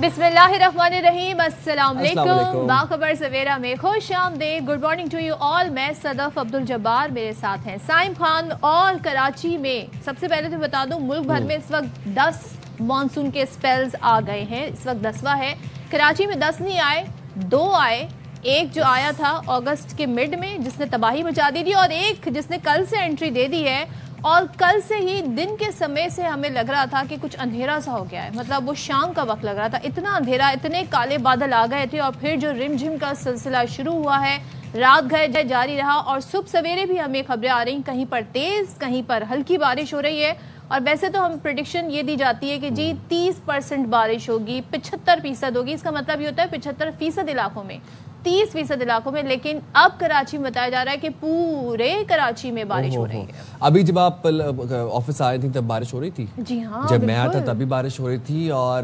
बिस्मिल्लाहिर्रहमानिर्रहीम, अस्सलाम वालेकुम। बाखबर सवेरा में खुश आमदीद। Good morning to you all. मैं सदफ अब्दुल जब्बार, मेरे साथ हैं साइम खान। और कराची में सबसे पहले तो बता दूं, मुल्क भर में इस वक्त 10 मानसून के स्पेल्स आ गए हैं। इस वक्त 10वां है। कराची में 10 नहीं आए, 2 आए। एक जो आया था अगस्त के मिड में, जिसने तबाही मचा दी थी, और एक जिसने कल से एंट्री दे दी है। और कल से ही दिन के समय से हमें लग रहा था कि कुछ अंधेरा सा हो गया है, मतलब वो शाम का वक्त लग रहा था। इतना अंधेरा, इतने काले बादल आ गए थे, और फिर जो रिमझिम का सिलसिला शुरू हुआ है, रात भर जारी रहा। और सुबह सवेरे भी हमें खबरें आ रही, कहीं पर तेज, कहीं पर हल्की बारिश हो रही है। और वैसे तो हम प्रेडिक्शन ये दी जाती है कि जी 30% बारिश होगी, 75% होगी। इसका मतलब ये होता है 75% इलाकों में, 30% इलाकों में। लेकिन अब कराची में बताया जा रहा है कि पूरे कराची में बारिश हो रही है। अभी जब आप ऑफिस आए थी तब बारिश हो रही थी? जी हाँ, जब मैं आया था तभी बारिश हो रही थी। और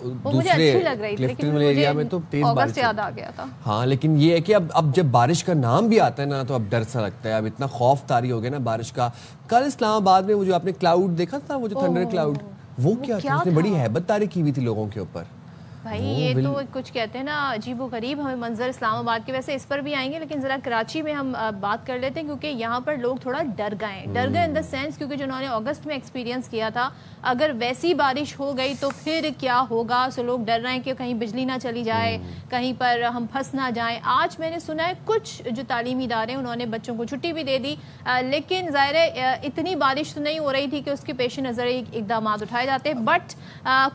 दूसरे क्लिफ्टन वाले एरिया में तो तेज बारिश याद आ गया था। हाँ, लेकिन ये है कि अब जब बारिश का नाम भी आता है ना, तो अब डर सा लगता है। अब इतना खौफ तारी हो गया ना बारिश का। कल इस्लामाबाद में वो जो आपने क्लाउड देखा था, वो जो थंडर क्लाउड, वो क्या था? उसने बड़ी हैबत तारी की हुई थी लोगों के ऊपर। भाई ये तो कुछ कहते हैं ना, अजीबो गरीब हमें मंजर इस्लामाबाद के। वैसे इस पर भी आएंगे, लेकिन ज़रा कराची में हम बात कर लेते हैं, क्योंकि यहाँ पर लोग थोड़ा डर गए इन द सेंस, क्योंकि जिन्होंने अगस्त में एक्सपीरियंस किया था, अगर वैसी बारिश हो गई तो फिर क्या होगा। सो लोग डर रहे हैं कि कहीं बिजली ना चली जाए, कहीं पर हम फंस ना जाएं। आज मैंने सुना है कुछ जो तालीमी इदारे हैं उन्होंने बच्चों को छुट्टी भी दे दी, लेकिन ज़ाहिर है इतनी बारिश तो नहीं हो रही थी कि उसके पेश नज़र इकदाम उठाए जाते। बट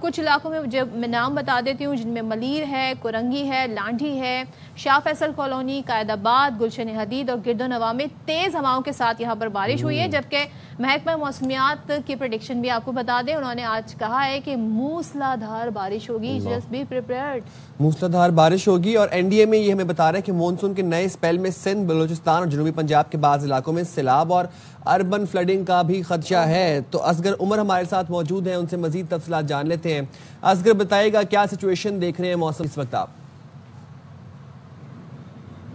कुछ इलाकों में जो मैं नाम बता देती हूँ, जिनमें मलीर है, कुरंगी है, लांढी है, शाह फैसल कॉलोनी, कायदाबाद, गुलशन हदीद और गिरदो नवा में तेज हवाओं के साथ यहाँ पर बारिश हुई है। जबकि महकमा मौसमियात की प्रेडिक्शन भी आपको बता दें, उन्होंने आज कहा है कि मूसलाधार बारिश होगी। Just be prepared. मूसलाधार बारिश होगी। और एनडीए में ये हमें बता रहे हैं कि मॉनसून के नए स्पेल में सिंध, बलूचिस्तान और जनूबी पंजाब के बाज़ इलाकों में सैलाब और अर्बन फ्लडिंग का भी खदशा है। तो असगर उमर हमारे साथ मौजूद हैं, उनसे मजीद तफसीलात जान लेते हैं। असगर, बताइएगा क्या सिचुएशन देख रहे हैं मौसम इस वक्त आप?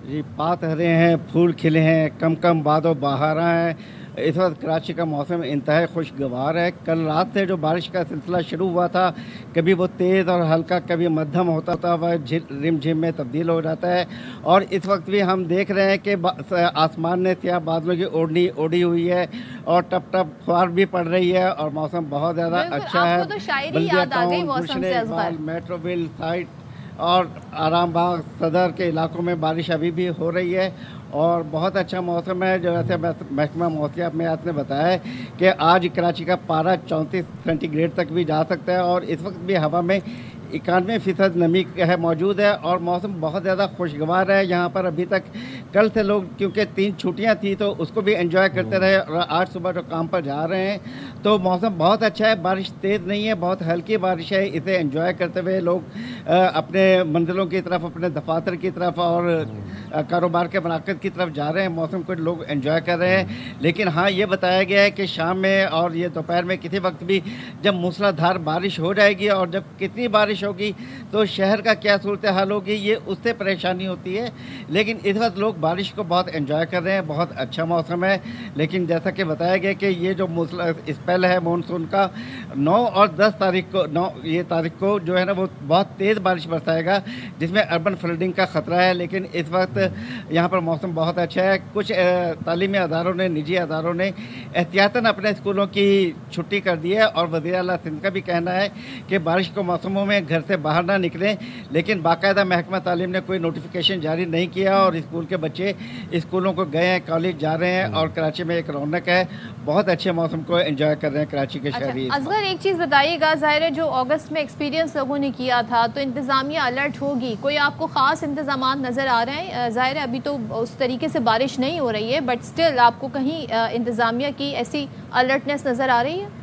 जी, पात हरे हैं, फूल खिले हैं, कम कम बादो बहारा है। इस वक्त कराची का मौसम इंतहाई खुशगवार है। कल रात से जो बारिश का सिलसिला शुरू हुआ था, कभी वो तेज़ और हल्का, कभी मध्यम होता हुआ रिम झिम में तब्दील हो जाता है। और इस वक्त भी हम देख रहे हैं कि आसमान ने स्याह बादलों की ओढ़नी ओढ़ी हुई है, और टप टप फुहार भी पड़ रही है, और मौसम बहुत ज़्यादा अच्छा है। मेट्रोविल साइड और आराम बाग, सदर के इलाकों में बारिश अभी भी हो रही है, और बहुत अच्छा मौसम है। जो ऐसे महकमा मौसमियात ने बताया है कि आज कराची का पारा 34 सेंटीग्रेड तक भी जा सकता है, और इस वक्त भी हवा में 91% नमी है मौजूद है, और मौसम बहुत ज़्यादा खुशगवार है यहाँ पर। अभी तक कल से लोग, क्योंकि 3 छुट्टियाँ थी, तो उसको भी एंजॉय करते रहे, और आज सुबह जो काम पर जा रहे हैं, तो मौसम बहुत अच्छा है। बारिश तेज़ नहीं है, बहुत हल्की बारिश है। इसे एंजॉय करते हुए लोग अपने मंजिलों की तरफ, अपने दफातर की तरफ और कारोबार के मराकज़ की तरफ जा रहे हैं। मौसम को लोग एंजॉय कर रहे हैं। लेकिन हाँ, ये बताया गया है कि शाम में और ये दोपहर में किसी वक्त भी जब मूसलाधार बारिश हो जाएगी, और जब कितनी बारिश होगी तो शहर का क्या सूरत हाल होगी, ये उससे परेशानी होती है। लेकिन इस वक्त लोग बारिश को बहुत एंजॉय कर रहे हैं, बहुत अच्छा मौसम है। लेकिन जैसा कि बताया गया कि ये जो स्पेल है मानसून का, 9 और 10 तारीख को, 9 ये तारीख को जो है ना, वो बहुत तेज़ बारिश बरसाएगा, जिसमें अर्बन फ्लडिंग का ख़तरा है। लेकिन इस वक्त यहाँ पर मौसम बहुत अच्छा है। कुछ तालीमी अदारों ने, निजी अदारों ने एहतियातन अपने स्कूलों की छुट्टी कर दी है, और वज़ीर आला सिंध का भी कहना है कि बारिश के मौसमों में घर से बाहर ना निकलें। लेकिन बाकायदा महकमा तालीम ने कोई नोटिफिकेशन जारी नहीं किया, और स्कूल के बच्चे स्कूलों को गए हैं, कॉलेज जा रहे हैं, और कराची में एक रौनक है। बहुत अच्छे मौसम को एंजॉय कर रहे हैं कराची के शहरी। असगर, एक चीज़ बताइएगा, ज़ाहिर है जो अगस्त में एक्सपीरियंस लोगों ने किया था, तो इंतज़ामिया अलर्ट होगी, कोई आपको ख़ास इंतजाम नज़र आ रहे हैं? ज़ाहिर है अभी तो उस तरीके से बारिश नहीं हो रही है, बट स्टिल आपको कहीं इंतज़ामिया की ऐसी अलर्टनेस नज़र आ रही है?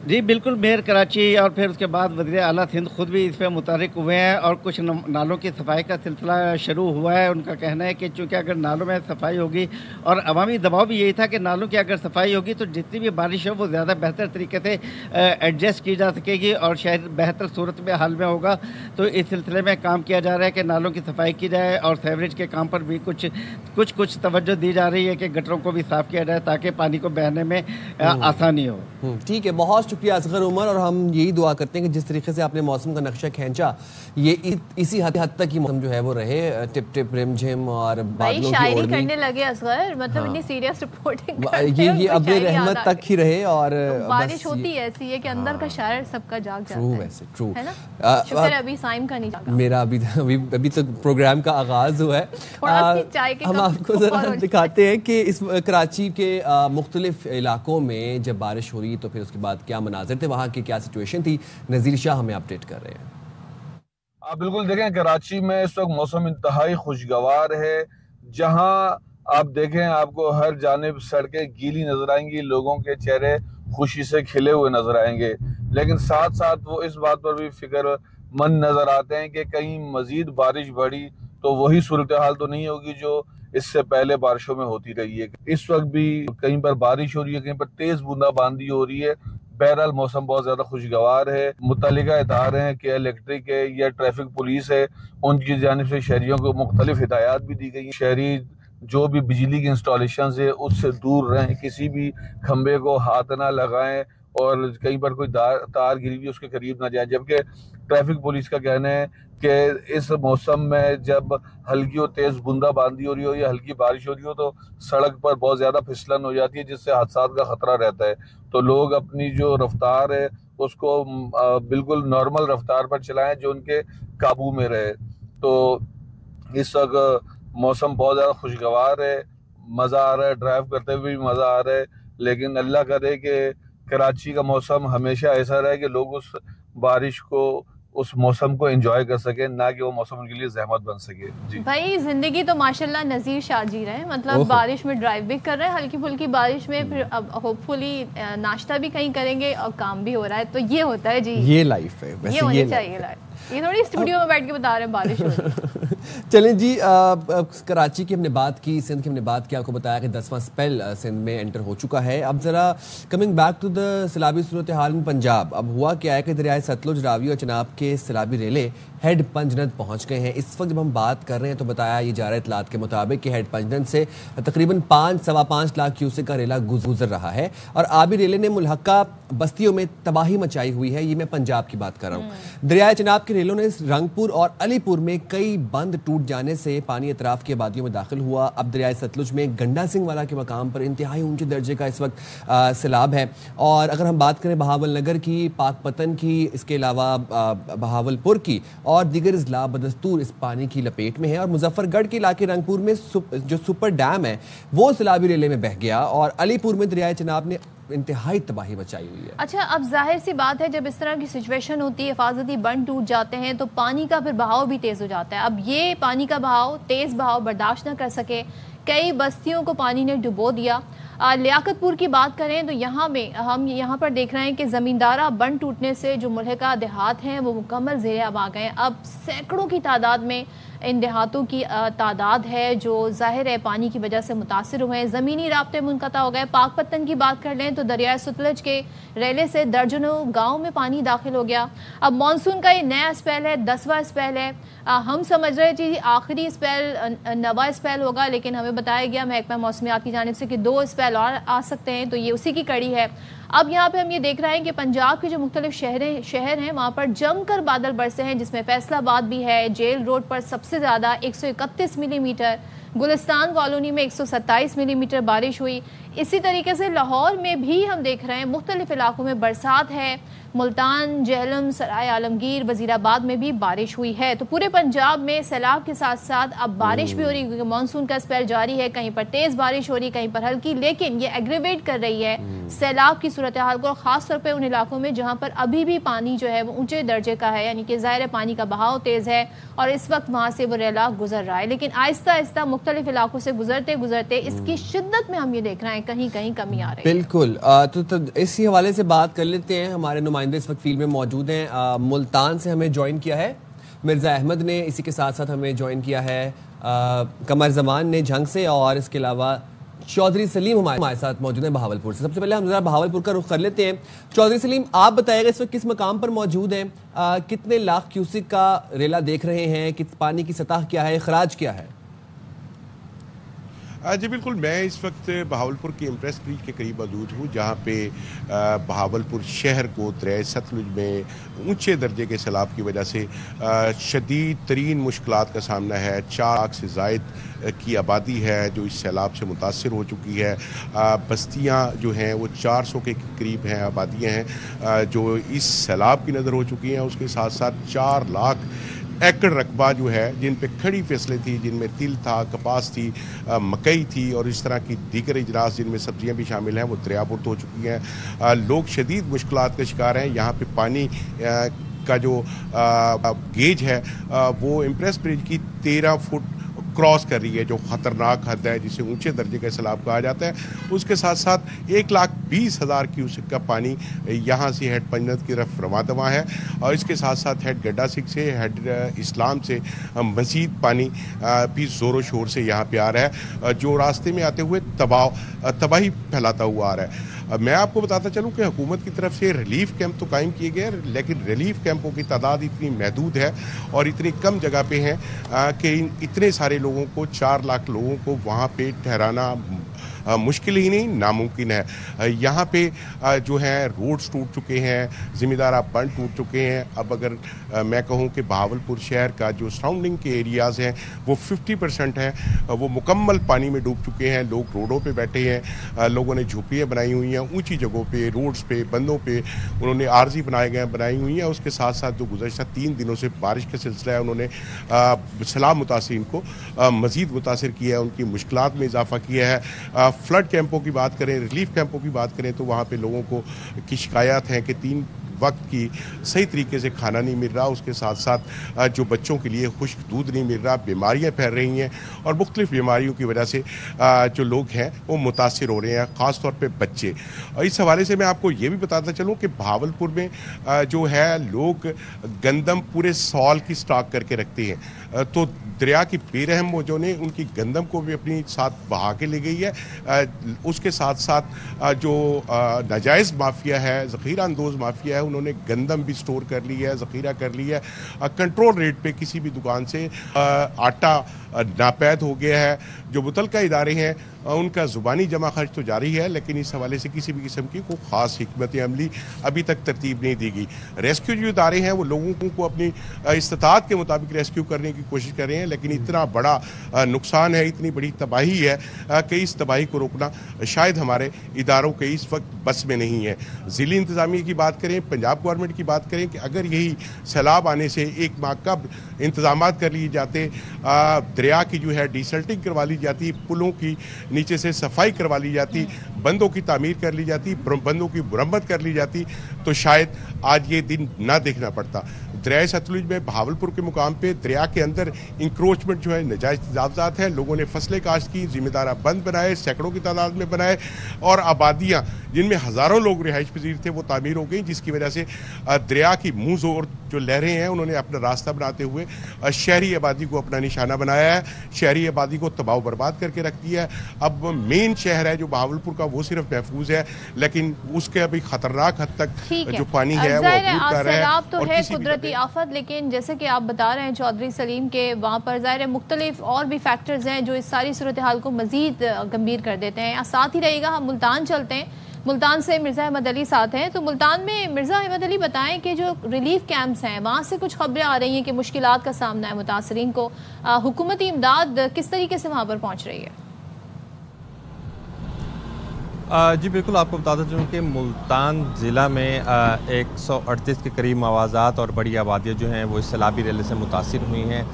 जी बिल्कुल, मेयर कराची और फिर उसके बाद वज़ीर आला सिंध खुद भी इस पर मुतहरिक हुए हैं, और कुछ नालों की सफाई का सिलसिला शुरू हुआ है। उनका कहना है कि चूँकि अगर नालों में सफाई होगी, और अवामी दबाव भी यही था कि नालों की अगर सफाई होगी तो जितनी भी बारिश हो वो ज़्यादा बेहतर तरीके से एडजस्ट की जा सकेगी, और शहर बेहतर सूरत में हाल में होगा। तो इस सिलसिले में काम किया जा रहा है कि नालों की सफाई की जाए, और सीवरेज के काम पर भी कुछ तवज्जो दी जा रही है कि गटरों को भी साफ़ किया जाए, ताकि पानी को बहने में आसानी हो। ठीक है, बहुत شکریہ اصغر عمر، اور ہم یہی دعا کرتے ہیں کہ جس طریقے سے آپ نے موسم کا نقشہ کھینچا یہ اسی حد تک ہی موسم جو ہے وہ رہے، ٹپ ٹپ رم جھم اور بادلوں کی شاعری کرنے لگے اصغر، مطلب اتنی سیریس رپورٹنگ یہ ابر رحمت تک ہی رہے، اور بارش ہوتی ایسی ہے کہ اندر کا شاعر سب کا جاگ جاتا ہے. ویسے ٹرو ہے نا. شکر ہے ابھی سائم کا نہیں جاگا، میرا ابھی تو پروگرام کا آغاز ہوا ہے. ہم آپ کو ذرا دکھاتے ہیں کہ اس کراچی کے مختلف علاقوں میں جب بارش ہو رہی تو پھر اس کے بعد کیا مناظر تھے، وہاں کی کیا سچویشن تھی. نذیر شاہ ہمیں اپڈیٹ کر رہے ہیں. آپ بالکل دیکھیں کراچی میں اس وقت موسم انتہائی خوشگوار ہے، جہاں آپ دیکھیں آپ کو ہر جانب سڑکیں گیلی نظر آئیں گی، لوگوں کے چہرے خوشی سے کھلے ہوئے نظر آئیں گے، لیکن ساتھ ساتھ وہ اس بات پر بھی فکر مند نظر آتے ہیں کہ کہیں مزید بارش بڑھی تو وہی صورتحال تو نہیں ہوگی جو اس سے پہلے بارشوں میں ہوتی رہی ہے. اس وقت بھی کہیں پر بارش ہو رہی ہے، کہیں پر تیز بوندا باندی ہو رہی ہے. بہرحال موسم بہت زیادہ خوشگوار ہے. متعلقہ ادارے ہیں کہ الیکٹرک ہے یا ٹریفک پولیس ہے، ان کی جانب سے شہریوں کو مختلف ہدایات بھی دی گئی ہیں. شہری جو بھی بجلی کی انسٹالیشنز ہے اس سے دور رہیں، کسی بھی کھمبے کو ہاتھ نہ لگائیں، اور کہیں پر کوئی تار گری ہوئی اس کے قریب نہ جائیں. جبکہ ٹریفک پولیس کا کہنا ہے کہ اس موسم میں جب ہلکی اور تیز بوندا باندی ہو رہی ہو یا ہلکی بارش ہو رہی ہو تو سڑک پر بہت زیادہ پھسلن ہو جاتی ہے، جس سے حادثات کا خطرہ رہتا ہے. تو لوگ اپنی جو رفتار ہے اس کو بالکل نارمل رفتار پر چلائیں جو ان کے قابو میں رہے. تو اس وقت موسم بہت زیادہ خوشگوار ہے، مزہ آ رہا ہے، ڈرائیو کرتے ہوئے بھی مزہ آ رہا ہے. لیکن اللہ کرے کہ کراچی کا موسم ہمیشہ ایسا رہے کہ لوگ اس بارش کو، اس موسم کو انجوائے کر سکیں، نہ کہ وہ موسم ان کے لیے زحمت بن سکے. جی بھائی زندگی تو ماشاءاللہ نذیر شاہ جی رہے ہیں، مطلب بارش میں ڈرائیو بھی کر رہے ہیں، ہلکی پھلکی بارش میں، پھر اب ہوپ فلی ناشتہ بھی کہیں کریں گے اور کام بھی ہو رہا ہے. تو یہ ہوتا ہے جی، یہ لائف ہے، یہ ہونی چاہیے لائف. یہ تھوڑی اسٹوڈیو میں بیٹھ کے بتا رہے ہیں بارش ہو رہی ہے. چلیں جی، کراچی کی ہم نے بات کی، سندھ کی ہم نے بات کی، آپ کو بتایا کہ 10واں سپیل سندھ میں انٹر ہو چکا ہے. اب ذرا کمنگ بیک ٹو دا سیلابی صورتحال میں پنجاب، اب ہوا کیا ہے کہ دریائے ستلج، راوی اور چناب کے سیلابی ریلے ہیڈ پنجنت پہنچ گئے ہیں. اس وقت جب ہم بات کر رہے ہیں تو بتایا یہ جا رہا ہے اطلاعات کے مطابق کہ ہیڈ پنجنت سے تقریباً 5.25 لاکھ کیوسک کا ریلا گزر رہا ہے، اور آبی ریلے نے ملحقہ بستیوں میں تباہی مچائی ہوئی ہے. یہ میں پنجاب کی بات کر رہا ہوں. دریائے چناب کے ریلوں نے رنگپور اور علی پور میں کئی بند ٹوٹ جانے سے پانی اطراف کی آبادیوں میں داخل ہوا. اب دریائے ستلج میں گنڈا سنگھ والا کے مقام پر انتہائی اونچے درجے کا اس وقت سیلاب ہے. اور اگر ہم بات کریں بہاول نگر کی، پاک پتن کی، اس کے علاوہ بہاول پور کی اور دیگر اضلاع بدستور اس پانی کی لپیٹ میں ہے. اور مظفر گڑھ کے علاقے رنگپور میں جو سپر ڈیم ہے وہ سیلابی ریلے میں بہہ گیا، اور علی پور میں دریائے چناب نے انتہائی تباہی مچائی ہوئی ہے. اچھا، اب ظاہر سی بات ہے جب اس طرح کی سچویشن ہوتی ہے، حفاظتی بند ٹوٹ جاتے ہیں تو پانی کا پھر بہاؤ بھی تیز ہو جاتا ہے. اب یہ پانی کا بہاؤ، تیز بہاؤ برداشت نہ کر سکے، کئی بستیوں کو پانی نے ڈبو دیا. لیاقت پور کی بات کریں تو ہم یہاں پر دیکھ رہے ہیں کہ زمیندارہ بند ٹوٹنے سے جو ملحقہ دیہات ہیں وہ مکمل زیر آب آ گئے. اب سینکڑوں کی تعداد میں ان دیہاتوں کی تعداد ہے جو ظاہر ہے پانی کی وجہ سے متاثر ہوئے ہیں، زمینی رابطے منقطع ہو گئے. پاک پتن کی بات کر لیں تو دریائے ستلج کے ریلے سے درجنوں گاؤں میں پانی داخل ہو گیا. اب مانسون کا یہ نیا اسپیل ہے، 10واں اسپیل ہے. ہم سمجھ رہے تھے آخری اسپیل 9واں اسپیل ہوگا، لیکن ہمیں بتایا گیا محکمہ موسمیات کی جانب سے کہ 2 اسپیل اور آ سکتے ہیں، تو یہ اسی کی کڑی ہے. اب یہاں پہ ہم یہ دیکھ رہے ہیں کہ پنجاب کے جو مختلف شہر ہیں وہاں پر جم کر بادل برسے ہیں، جس میں فیصل آباد بھی ہے. جیل روڈ پر سب سے زیادہ 131 ملی میٹر، گلستان کالونی میں 127 ملی میٹر بارش ہوئی. اسی طریقے سے لاہور میں بھی ہم دیکھ رہے ہیں مختلف علاقوں میں برسات ہے. ملتان، جہلم، سرائے عالمگیر، وزیر آباد میں بھی بارش ہوئی ہے. تو پورے پنجاب میں سیلاب کے ساتھ ساتھ اب بارش بھی ہو رہی ہے، کیونکہ مانسون کا اسپیل جاری ہے. کہیں پر تیز بارش ہو رہی، کہیں پر ہلکی، لیکن یہ ایگریویٹ کر رہی ہے سیلاب کی صورتحال کو، خاص طور پہ ان علاقوں میں جہاں پر ابھی بھی پانی جو ہے وہ اونچے درجے کا ہے، یعنی کہ ظاہر پانی کا بہاؤ تیز ہے اور اس وقت وہاں سے وہ ریلا گزر رہا ہے. لیکن آہستہ آہستہ مختلف علاقوں سے گزرتے اس کی شدت میں ہم یہ دیکھ رہے ہیں کہیں کہیں کمی آ رہی ہے. بالکل، تو اسی حوالے سے بات کر لیتے ہیں. ہمارے نمائندے اس وقت فیلڈ میں موجود ہیں. ملتان سے ہمیں جوائن کیا ہے مرزا احمد نے، اسی کے ساتھ ساتھ ہمیں جوائن کیا ہے قمر زمان نے جھنگ سے، اور اس کے علاوہ چودھری سلیم ہمارے ساتھ موجود ہیں بہاول پور سے. سب سے پہلے ہم ذرا بہاول پور کا رخ کر لیتے ہیں. چودھری سلیم، آپ بتائیے گا اس وقت کس مقام پر موجود ہیں، کتنے لاکھ کیوسک کا ریلا دیکھ رہے ہیں، پانی کی سطح کیا ہے، اخراج کیا ہے؟ जी बिल्कुल, मैं इस वक्त बहावलपुर की इम्प्रेस ब्रिज के करीब मौजूद हूँ, जहाँ पे बहावलपुर शहर को दरिया सतलुज में ऊंचे दर्जे के सैलाब की वजह से शदीद तरीन मुश्किलात का सामना है। 4 लाख से ज़ायद की आबादी है जो इस सैलाब से मुतासिर हो चुकी है। बस्तियाँ जो हैं वो 400 के करीब हैं, आबादियाँ हैं जो इस सैलाब की नज़र हो चुकी हैं। उसके साथ साथ 4 लाख एकड़ रकबा जो है जिन पे खड़ी फसलें थी, जिनमें तिल था, कपास थी, मकई थी और इस तरह की दीगर इजरास जिनमें सब्जियां भी शामिल हैं, वो दरियाबुर्द हो चुकी हैं। लोग शदीद मुश्किलात के शिकार हैं। यहाँ पे पानी का जो गेज है वो इम्प्रेस ब्रिज की 13 फुट क्रॉस कर रही है, जो ख़तरनाक हद है, जिसे ऊंचे दर्जे का सैलाब कहा जाता है। उसके साथ साथ 1,20,000 क्यूसेक का पानी यहाँ से हेड पंजनत की तरफ रवा दवा है और इसके साथ साथ हेड गड्डा सिक से, हेड इस्लाम से मज़ीद पानी भी ज़ोरों शोर से यहाँ पे आ रहा है, जो रास्ते में आते हुए तबाही फैलाता हुआ आ रहा है। मैं आपको बताता चलूँ कि हुकूमत की तरफ से रिलीफ कैंप तो कायम किए गए, लेकिन रिलीफ कैंपों की तादाद इतनी महदूद है और इतनी कम जगह पे हैं कि इतने सारे लोगों को, 4 लाख लोगों को वहाँ पे ठहराना मुश्किल ही नहीं, नामुमकिन है। यहाँ पे जो है रोड्स टूट चुके हैं, ज़िम्मेदार बंद टूट चुके हैं। अब अगर मैं कहूँ कि बहावलपुर शहर का जो सराउंडिंग के एरियाज़ हैं वो 50% है, वो मुकम्मल पानी में डूब चुके हैं। लोग रोडों पे बैठे हैं, लोगों ने झोपड़ियाँ बनाई हुई हैं ऊंची जगहों पे, रोड्स पे, बंदों पे उन्होंने आरजी बनाई हुई हैं। उसके साथ साथ जो गुज़श्ता 3 दिनों से बारिश का सिलसिला है, उन्होंने सैलाब मुतासिरीन को मज़ीद मुतासिर किया है, उनकी मुश्किलात में इजाफा किया है। फ्लड कैंपों की बात करें, रिलीफ कैंपों की बात करें तो वहाँ पे लोगों को की शिकायत है कि 3 वक्त की सही तरीके से खाना नहीं मिल रहा, उसके साथ साथ जो बच्चों के लिए खुश्क दूध नहीं मिल रहा, बीमारियां फैल रही हैं और मुख्तलिफ बीमारियों की वजह से जो लोग हैं वो मुतासिर हो रहे हैं, ख़ास तौर पे बच्चे। और इस हवाले से मैं आपको ये भी बताता चलूँ कि बहावलपुर में जो है लोग गंदम पूरे साल की स्टॉक करके रखते हैं, तो दरिया की बेरहम मौजों ने उनकी गंदम को भी अपनी साथ बहा के ले गई है। उसके साथ साथ जो नाजायज़ माफिया है, ज़ख़ीरा अंदोज़ माफिया है, उन्होंने गंदम भी स्टोर कर ली है, ज़ख़ीरा कर ली है। कंट्रोल रेट पे किसी भी दुकान से आटा नापैद हो गया है। जो मुतलका इदारे हैं उनका ज़ुबानी जमा खर्च तो जारी है, लेकिन इस हवाले से किसी भी किस्म की कोई ख़ास हिकमत अमली अभी तक तरतीब नहीं दी गई। रेस्क्यू जो इदारे हैं वो लोगों को अपनी इस्तात के मुताबिक रेस्क्यू करने की कोशिश कर रहे हैं, लेकिन इतना बड़ा नुकसान है, इतनी बड़ी तबाही है कि इस तबाही को रोकना शायद हमारे इदारों के इस वक्त बस में नहीं है। ज़िली इंतज़ामिया की बात करें, पंजाब गवर्नमेंट की बात करें कि अगर यही सैलाब आने से 1 माह कब इंतज़ाम कर लिए जाते, दरिया की जो है डिसल्टिंग करवा ली जाती, पुलों की नीचे से सफाई करवा ली जाती, बंदों की तामीर कर ली जाती, बंदों की मुरम्मत कर ली जाती, तो शायद आज ये दिन ना देखना पड़ता। दरिया सतलुज में बहावलपुर के मुकाम पे दरिया के अंदर इंक्रोचमेंट जो है, नजायज़ तजावुज़ात है, लोगों ने फसलें काश्त की, ज़िम्मेदार बंद बनाए, सैकड़ों की तादाद में बनाए और आबादियाँ जिनमें हज़ारों लोग रिहाइश पजीर थे वो तामीर हो गई, जिसकी वजह से दरिया की मुँह ज़ोर जो लहरें हैं उन्होंने अपना रास्ता बनाते हुए शहरी आबादी को अपना निशाना बनाया है, शहरी आबादी को तबाह बर्बाद करके रख दिया है। अब मेन शहर है जो बहावलपुर का वो सिर्फ महफूज है, लेकिन उसके अभी खतरनाक हद तक जो पानी है वो अबूर कर रहा है। तो है कुदरती आफत, लेकिन जैसे कि आप बता रहे हैं चौधरी सलीम के वहाँ पर ज़ाहिर है मुख्तलिफ और भी फैक्टर्स हैं जो इस सारी सूरत हाल को मज़ीद गंभीर कर देते हैं। साथ ही रहेगा, हम मुल्तान चलते हैं, मुल्तान से मिर्ज़ा अहमद अली साथ हैं। तो मुल्तान में मिर्ज़ा अहमद अली बताएं कि जो रिलीफ कैंप्स हैं वहाँ से कुछ खबरें आ रही हैं कि मुश्किलात का सामना है मुतासरीन को, हुकूमती इमदाद किस तरीके से वहाँ पर पहुँच रही है? जी बिल्कुल, आपको बताता चलूँ कि मुल्तान ज़िला में 138 के करीब मवाज़ात और बड़ी आबादियाँ जो हैं वो इस सैलाबी रेले से मुतासिर हुई हैं,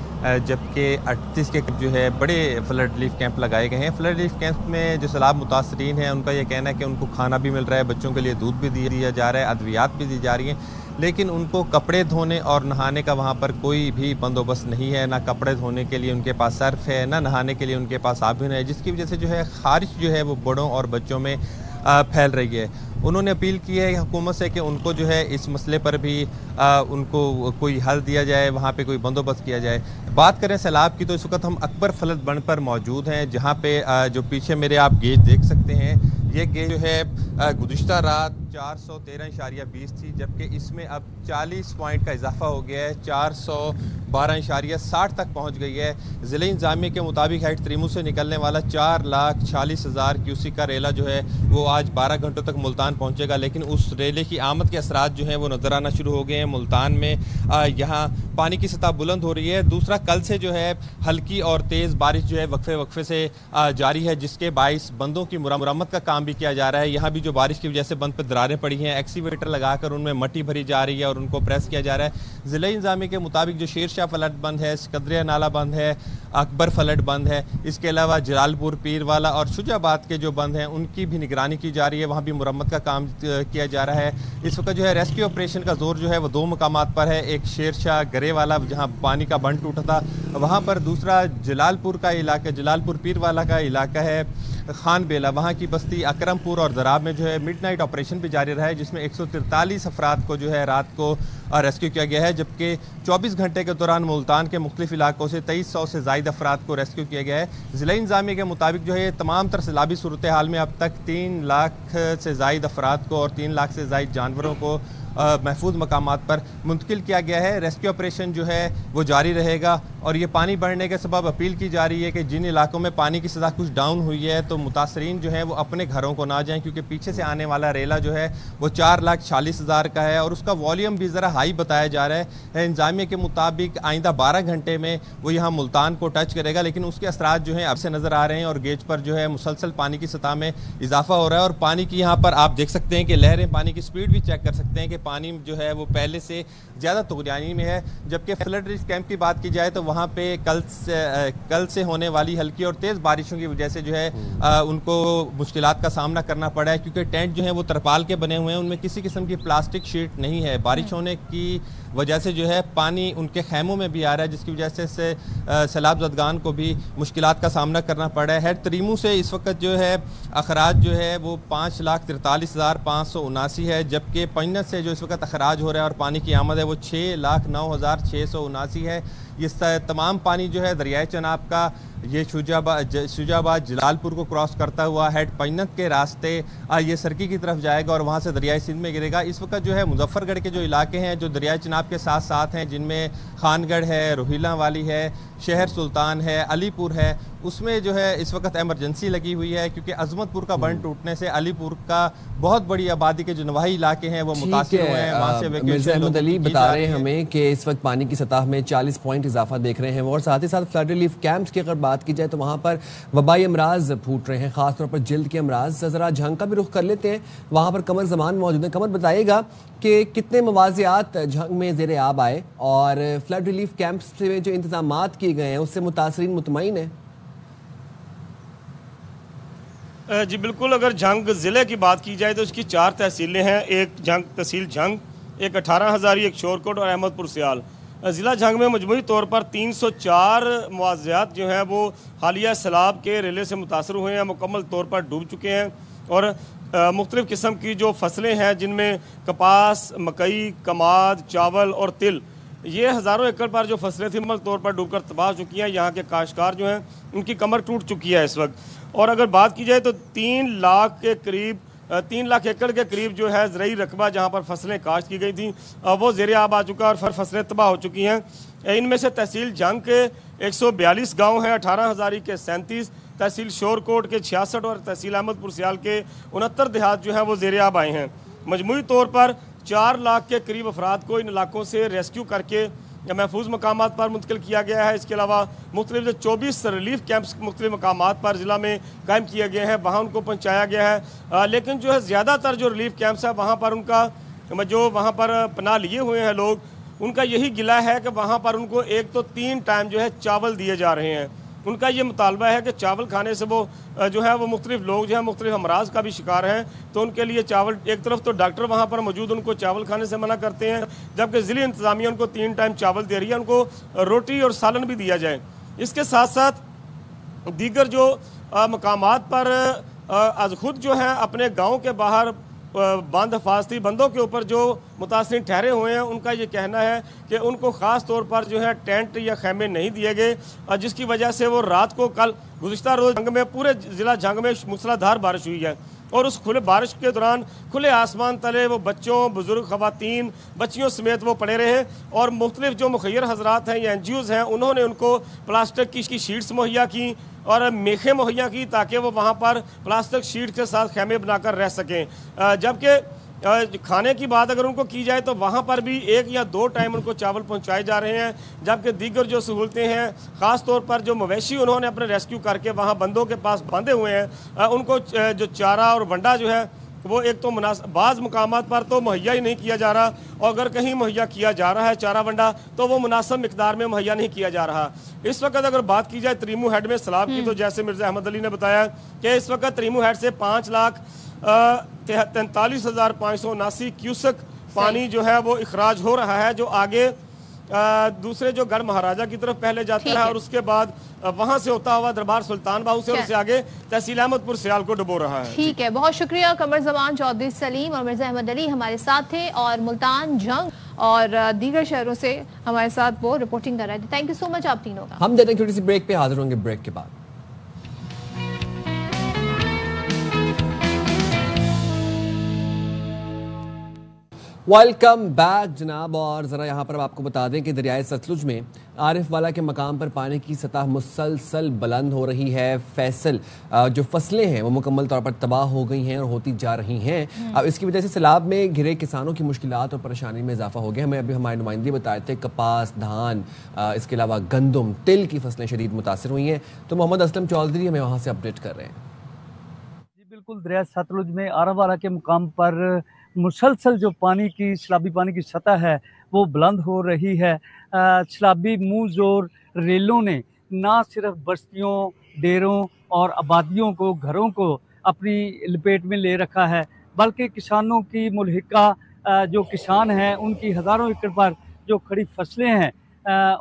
जबकि 38 के जो है बड़े फ्लड रिलीफ कैंप लगाए गए हैं। फ्लड रिलीफ कैंप में जो सैलाब मुतासरीन हैं उनका ये कहना है कि उनको खाना भी मिल रहा है, बच्चों के लिए दूध भी दिया जा रहा है, अद्वियात भी दी जा रही हैं, लेकिन उनको कपड़े धोने और नहाने का वहाँ पर कोई भी बंदोबस्त नहीं है। ना कपड़े धोने के लिए उनके पास सर्फ है, ना नहाने के लिए उनके पास साबुन है, जिसकी वजह से जो है ख़ारिश जो है वो बड़ों और बच्चों में फैल रही है। उन्होंने अपील की है हुकूमत से कि उनको जो है इस मसले पर भी उनको कोई हल दिया जाए, वहाँ पे कोई बंदोबस्त किया जाए। बात करें सैलाब की तो इस वक्त हम अकबर फ्लड बंद पर मौजूद हैं, जहाँ पे जो पीछे मेरे आप गेज देख सकते हैं, یہ گیج جو ہے گزشتہ رات 413.20 تھی، جبکہ اس میں اب 40 پوائنٹ کا اضافہ ہو گیا ہے، 412.60 تک پہنچ گئی ہے۔ ضلع انتظامیہ کے مطابق ہیڈ تریمو سے نکلنے والا 4,40,000 کیوسک کا ریلا جو ہے وہ آج 12 گھنٹوں تک ملتان پہنچے گا، لیکن اس ریلے کی آمد کے اثرات جو ہیں وہ نظر آنا شروع ہو گئے ہیں۔ ملتان میں یہاں پانی کی سطح بلند ہو رہی ہے۔ دوسرا، کل سے جو ہے ہلکی اور تیز بارش جو ہے وقفے وقفے سے جاری ہے، جس کے باعث بندوں کی مرمت کا کام بھی کیا جا رہا ہے۔ یہاں بھی جو بارش کی وجہ سے بند پہ دراریں پڑی ہیں، ایکسیویٹر لگا کر ان میں مٹی بھری جا رہی ہے اور ان کو پریس کیا جا رہا ہے۔ ضلع انتظامیہ کے مطابق جو شیر شاہ فلٹ بند ہے، سکندریہ نالہ بند ہے، اکبر فلٹ بند ہے، اس کے علاوہ جلال پور، پیر والا اور شجاع آباد کے جو بند ہیں ان کی بھی نگرانی کی جا رہی ہے، وہاں بھی مرمت کا کام کیا جا رہا ہے۔ اس وقت جو ہے ریسکیو آپریشن کا زور جو ہے وہ 2 مقامات پر ہے، ایک شیر شاہ گرے والا جہاں پانی کا بند ٹوٹا تھا وہاں پر، دوسرا جلال پور کا علاقہ، جلال پور پیر والا کا علاقہ ہے خان بیلا، وہاں کی بستی اکرم پور اور دراب میں جو ہے مڈ نائٹ آپریشن بھی جاری رہا ہے، جس میں 143 افراد کو جو ہے رات کو ریسکیو کیا گیا ہے، جبکہ 24 گھنٹے کے دوران ملتان کے مختلف علاقوں سے 2300 سے زائد افراد کو ریسکیو کیا گیا ہے۔ ضلع انتظامیہ کے مطابق جو ہے تمام تر سیلابی صورتحال میں اب تک 3 لاکھ سے زائد افراد کو اور 3 لاکھ سے زائد جانوروں کو محفوظ مقامات پر منتقل کیا گیا ہے۔ ریسکیو آپریشن جو ہے وہ جاری رہے گا اور یہ پانی بڑھنے کے سبب اپیل کی جا رہی ہے کہ جن علاقوں میں پانی کی سطح کچھ ڈاؤن ہوئی ہے تو متاثرین جو ہیں وہ اپنے گھروں کو نہ جائیں، کیونکہ پیچھے سے آنے والا ریلا جو ہے وہ 4,40,000 کا ہے اور اس کا والیوم بھی ذرا ہائی بتایا جا رہا ہے۔ انتظامیہ کے مطابق آئندہ 12 گھنٹے میں وہ یہاں ملتان کو ٹچ کرے گا، لیکن اس کے اثرات جو ہیں اب سے نظر آ رہے ہیں اور گیج پر جو ہے مسلسل پانی کی سطح میں اضافہ ہو رہا ہے اور پانی کی یہاں پر آپ دیکھ سکتے ہیں کہ لہریں، پانی کی سپیڈ بھی چیک کر سکتے ہیں کہ پانی جو ہے وہ پہلے سے زیادہ طغیانی میں ہے۔ جبکہ فلڈ ریلیف کیمپ کی بات کی جائے تو وہاں پہ کل سے ہونے والی ہلکی اور تیز بارشوں کی وجہ سے جو ہے ان کو مشکلات کا سامنا کرنا پڑا ہے، کیونکہ ٹینٹ جو ہیں وہ ترپال کے بنے ہوئے ہیں، ان میں کسی قسم کی پلاسٹک شیٹ نہیں ہے۔ بارش ہونے کی وجہ سے جو ہے پانی ان کے خیموں میں بھی آ رہا ہے، جس کی وجہ سے سیلاب زدگان کو بھی مشکلات کا سامنا کرنا پڑ رہا ہے۔ ہیڈ تریمو سے اس وقت جو ہے اخراج جو ہے وہ 5,43,579 ہے، جبکہ پنجت سے جو اس وقت اخراج ہو رہا ہے اور پانی کی آمد ہے وہ 6,09,679 ہے۔ یہ تمام پانی جو ہے دریائے چناب کا یہ شجاع آباد جلال پور کو کراس کرتا ہوا ہیڈ پنجت کے راستے یہ سرکی کی طرف جائے گا اور وہاں سے دریائے سندھ میں گرے گا۔ اس وقت جو ہے مظفر گڑھ کے جو علاقے ہیں جو دریائے چناب کے ساتھ ساتھ ہیں، جن میں خان گڑھ ہے، روہیلا والی ہے، شہر سلطان ہے، علی پور ہے، اس میں جو ہے اس وقت ایمرجنسی لگی ہوئی ہے، کیونکہ عظمت پور کا بند ٹوٹنے سے علی پور کا بہت بڑی آبادی کے جو نواحی علاقے ہیں وہ متاثر ہوئے ہیں۔ وہاں سے مرزا احمد علی بتا رہے ہیں ہمیں کہ اس وقت پانی کی سطح میں 40 پوائنٹ اضافہ دیکھ رہے ہیں اور ساتھ ہی ساتھ فلڈ ریلیف کیمپس کی اگر بات کی جائے تو وہاں پر وبائی امراض پھوٹ رہے ہیں، خاص طور پر جلد کے امراض۔ ذرا جھنگ کا بھی رخ کر لیتے ہیں، وہاں پر قمر زمان موجود ہیں۔ قمر بتائیے گا کہ کتنے مواضعات جھنگ میں زیر آب آئے اور فلڈ ریلیف کیمپس میں جو انتظامات کیے گئے ہیں اس سے متاثرین مطمئن ہیں؟ جی بالکل، اگر جھنگ ضلع کی بات کی جائے تو اس کی 4 تحصیلیں ہیں، ایک جھنگ تحصیل جھنگ، ایک 18 ہزاری، ایک شورکوٹ اور احمد پور سیال۔ ضلع جھنگ میں مجموعی طور پر 304 مواضعات جو ہیں وہ حالیہ سیلاب کے ریلے سے متاثر ہوئے ہیں، مکمل طور پر ڈوب چکے ہیں اور مختلف قسم کی جو فصلیں ہیں جن میں کپاس، مکئی، کماد، چاول اور تل، یہ ہزاروں ایکڑ پر جو فصلیں تھیں مکمل طور پر ڈوب کر تباہ ہو چکی ہیں۔ یہاں کے کاشتکار جو ہیں ان کی کمر ٹوٹ چکی ہے اس وقت۔ اور اگر بات کی جائے تو 3 لاکھ ایکڑ کے قریب جو ہے زرعی رقبہ جہاں پر فصلیں کاشت کی گئی تھیں وہ زیر آب آ چکا اور فصلیں تباہ ہو چکی ہیں۔ ان میں سے تحصیل جھنگ کے 142 گاؤں ہیں، 18 ہزاری کے 37، تحصیل شورکوٹ کے 66 اور تحصیل احمد پور سیال کے 69 دیہات جو ہیں وہ زیر آب آئے ہیں۔ مجموعی طور پر 4 لاکھ کے قریب افراد کو ان علاقوں سے ریسکیو کر کے محفوظ مقامات پر منتقل کیا گیا ہے۔ اس کے علاوہ مختلف 24 ریلیف کیمپس مختلف مقامات پر ضلع میں قائم کیے گئے ہیں، وہاں ان کو پہنچایا گیا ہے۔ لیکن جو ہے زیادہ تر جو ریلیف کیمپس ہیں وہاں پر ان کا جو وہاں پر پناہ لیے ہوئے ہیں لوگ، ان کا یہی گلہ ہے کہ وہاں پر ان کو 1 تو 3 ٹائم جو ہے چاول دیے جا رہے ہیں۔ ان کا یہ مطالبہ ہے کہ چاول کھانے سے وہ جو ہے وہ مختلف لوگ جو ہیں مختلف امراض کا بھی شکار ہیں، تو ان کے لیے چاول، ایک طرف تو ڈاکٹر وہاں پر موجود ان کو چاول کھانے سے منع کرتے ہیں، جبکہ ضلعی انتظامیہ ان کو 3 ٹائم چاول دے رہی ہے، ان کو روٹی اور سالن بھی دیا جائے۔ اس کے ساتھ ساتھ دیگر جو مقامات پر از خود جو ہیں اپنے گاؤں کے باہر بند حفاظتی بندوں کے اوپر جو متاثرین ٹھہرے ہوئے ہیں، ان کا یہ کہنا ہے کہ ان کو خاص طور پر جو ہے ٹینٹ یا خیمے نہیں دیے گئے، جس کی وجہ سے وہ رات کو کل گزشتہ روز جھنگ میں پورے ضلع جھنگ میں موسلادھار بارش ہوئی ہے और उस खुले बारिश के दौरान खुले आसमान तले वो बच्चों, बुजुर्ग, खवातीन, बच्चियों समेत वो पड़े रहे और मुख्तलिफ जो मुखैर हजरात हैं या NGOs हैं उन्होंने उनको प्लास्टिक की शीट्स मुहैया की और मेखें मुहैया की ताकि वो वहाँ पर प्लास्टिक शीट के साथ खैमे बनाकर रह सकें। जबकि खाने की बात अगर उनको की जाए तो वहाँ पर भी 1 या 2 टाइम उनको चावल पहुँचाए जा रहे हैं, जबकि दीगर जो सहूलतें हैं ख़ास तौर पर जो मवेशी उन्होंने अपने रेस्क्यू करके वहाँ बंदों के पास बांधे हुए हैं उनको जो चारा और वंडा जो है वो एक तो बाज़ मुकामात पर तो मुहैया ही नहीं किया जा रहा और अगर कहीं मुहैया किया जा रहा है चारा वंडा तो वो मुनासिब मिकदार में मुहैया नहीं किया जा रहा। इस वक्त अगर बात की जाए तरीमू हेड में सैलाब की तो जैसे मिर्ज़ा अहमद अली ने बताया कि इस वक्त तरीमू हेड से 5,43,579 क्यूसेक पानी जो है वो इखराज हो रहा है, जो आगे दूसरे जो गढ़ महाराजा की तरफ पहले जाता है और उसके बाद वहां से होता हुआ दरबार सुल्तान बाहू से और उससे आगे तहसील अहमदपुर सियाल को डुबो रहा है। ठीक है, बहुत शुक्रिया कमर ज़मान, चौधरी सलीम और मिर्ज़ा अहमद अली हमारे साथ थे और मुल्तान, जंग और दीगर शहरों से हमारे साथ वो रिपोर्टिंग कर रहे थे। थैंक यू सो मच आप तीनों का। हम देते हैं छोटी सी ब्रेक पे, हाजिर होंगे ब्रेक के बाद। वेलकम बैक जनाब। और ज़रा यहाँ पर आपको बता दें कि दरियाए सतलुज में आरिफ वाला के मकाम पर पानी की सतह मुसलसल बुलंद हो रही है। फैसल जो फसलें हैं वो मुकम्मल तौर पर तबाह हो गई हैं और होती जा रही हैं। अब इसकी वजह से सैलाब में घिरे किसानों की मुश्किलात और परेशानी में इजाफा हो गया। हमें अभी हमारे नुमाइंदे बताए थे कपास, धान, इसके अलावा गंदम, तिल की फसलें शदीद मुतासर हुई हैं। तो मोहम्मद असलम चौधरी हमें वहाँ से अपडेट कर रहे हैं। जी बिल्कुल, दरिया सतलुज में आरिफ वाला के मुकाम पर मुसलसल जो पानी की सैलाबी पानी की सतह है वो बुलंद हो रही है। सैलाबी मुँह जोर रेलों ने ना सिर्फ बस्तियों, डेरों और आबादियों को, घरों को अपनी लपेट में ले रखा है, बल्कि किसानों की मुल्हिका जो किसान हैं उनकी हज़ारों एकड़ पर जो खड़ी फसलें हैं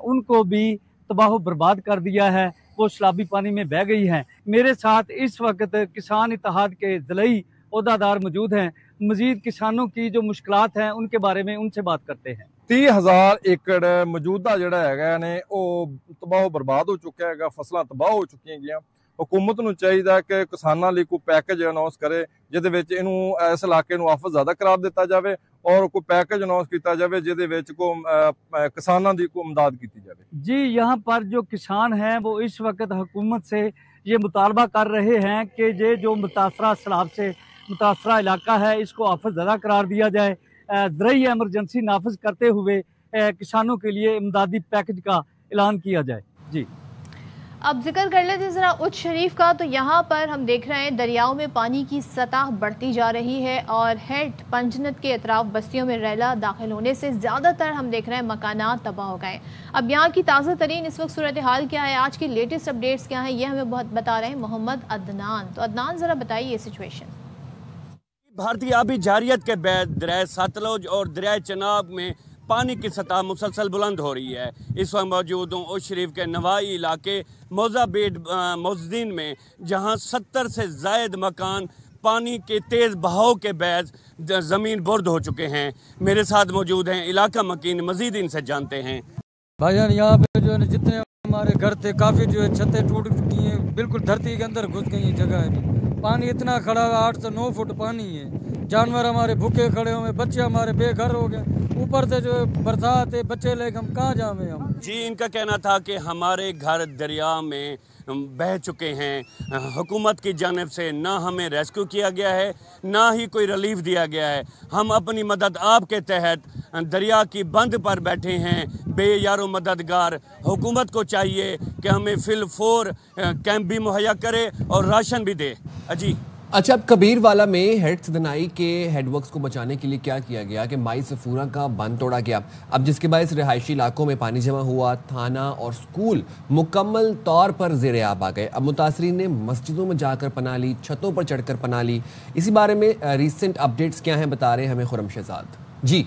उनको भी तबाह बर्बाद कर दिया है। वो सैलाबी पानी में बह गई हैं। मेरे साथ इस वक्त किसान इत्तेहाद के ज़िलई ओहदादार मौजूद हैं। मजीद किसानों की जो मुश्किलात हैं उनके बारे में उनसे बात करते हैं। 30,000 एकड़ मौजूदा जिहड़ा हैगा ने ਉਹ ਤਬਾਹ ਬਰਬਾਦ ਹੋ ਚੁੱਕਿਆ ਹੈਗਾ, ਫਸਲਾਂ ਤਬਾਹ ਹੋ ਚੁੱਕੀਆਂ ਗਈਆਂ। हुकूमत ਨੂੰ ਚਾਹੀਦਾ ਕਿ ਕਿਸਾਨਾਂ ਲਈ ਕੋਈ ਪੈਕੇਜ ਅਨਾਉਂਸ ਕਰੇ ਜਿਹਦੇ ਵਿੱਚ ਇਹਨੂੰ ਇਸ ਇਲਾਕੇ ਨੂੰ ਆਫਤ ਜ਼ਿਆਦਾ ਕਰਾਰ ਦਿੱਤਾ ਜਾਵੇ और कोई पैकेज अनाउंस किया जाए जिहदे विच को किसानां दी को इमदाद की जाए। जी, यहाँ पर जो किसान हैं वो इस वक्त हुकूमत से ये मुतालबा कर रहे हैं कि ये जो मुतासरा सैलाब से मुतासरा इलाका है इसको आफत ज़दा करार दिया जाए। ज़रूरी एमरजेंसी नाफिज करते हुए किसानों के लिए इमदादी पैकेज का ऐलान किया जाए। जी, अब जिक्र कर लेते हैं ज़रा उच्च शरीफ का। तो यहाँ पर हम देख रहे हैं दरियाओं में पानी की सतह बढ़ती जा रही है और हेड पंजनत के अतराफ बस्तियों में रैला दाखिल होने से ज़्यादातर हम देख रहे हैं मकानात तबाह हो गए। अब यहाँ की ताज़ा तरीन इस वक्त सूरत हाल क्या है, आज की लेटेस्ट अपडेट्स क्या हैं, ये हमें बहुत बता रहे हैं मोहम्मद अदनान। तो अदनान ज़रा बताइए ये सिचुएशन। भारतीय आबी जारियत के बाद दरिया सतलुज और दरिया चनाब में पानी की सतह मुसलसल बुलंद हो रही है। इस वक्त मौजूद हूँ उस शरीफ के नवाई इलाके मोजाबेड मौजदीन में, जहाँ 70 से ज़ायद मकान पानी के तेज़ बहाव के बैज ज़मीन बुर्द हो चुके हैं। मेरे साथ मौजूद हैं इलाका मकीन, मज़ीद इनसे जानते हैं। भाईजान, यहाँ पे जो है जितने हमारे घर थे काफ़ी जो है छतें टूट चुकी हैं, बिल्कुल धरती के अंदर घुस गई है जगह है। पानी इतना खड़ा हुआ 8 से 9 फुट पानी है। जानवर हमारे भूखे खड़े हुए, बच्चे हमारे बेघर हो गए। ऊपर से जो बरसात है, बच्चे लेकर हम कहाँ जावे हम। जी, इनका कहना था कि हमारे घर दरिया में बह चुके हैं। हुकूमत की जानिब से ना हमें रेस्क्यू किया गया है, ना ही कोई रिलीफ दिया गया है। हम अपनी मदद आपके तहत दरिया की बंद पर बैठे हैं, बेयारो मददगार। हुकूमत को चाहिए कि हमें फिलफोर कैंप भी मुहैया करे और राशन भी दे। अजी अच्छा, अब कबीर वाला में हेड सदनाई के हेडवर्क्स को बचाने के लिए क्या किया गया कि माई सफूरा का बंद तोड़ा गया। अब जिसके बायस रिहायशी इलाकों में पानी जमा हुआ, थाना और स्कूल मुकम्मल तौर पर ज़ेरे आब आ गए। अब मुतासरीन ने मस्जिदों में जाकर पनाह ली, छतों पर चढ़कर पनाह ली। इसी बारे में रिसेंट अपडेट्स क्या हैं बता रहे हैं हमें खुरम शहजाद। जी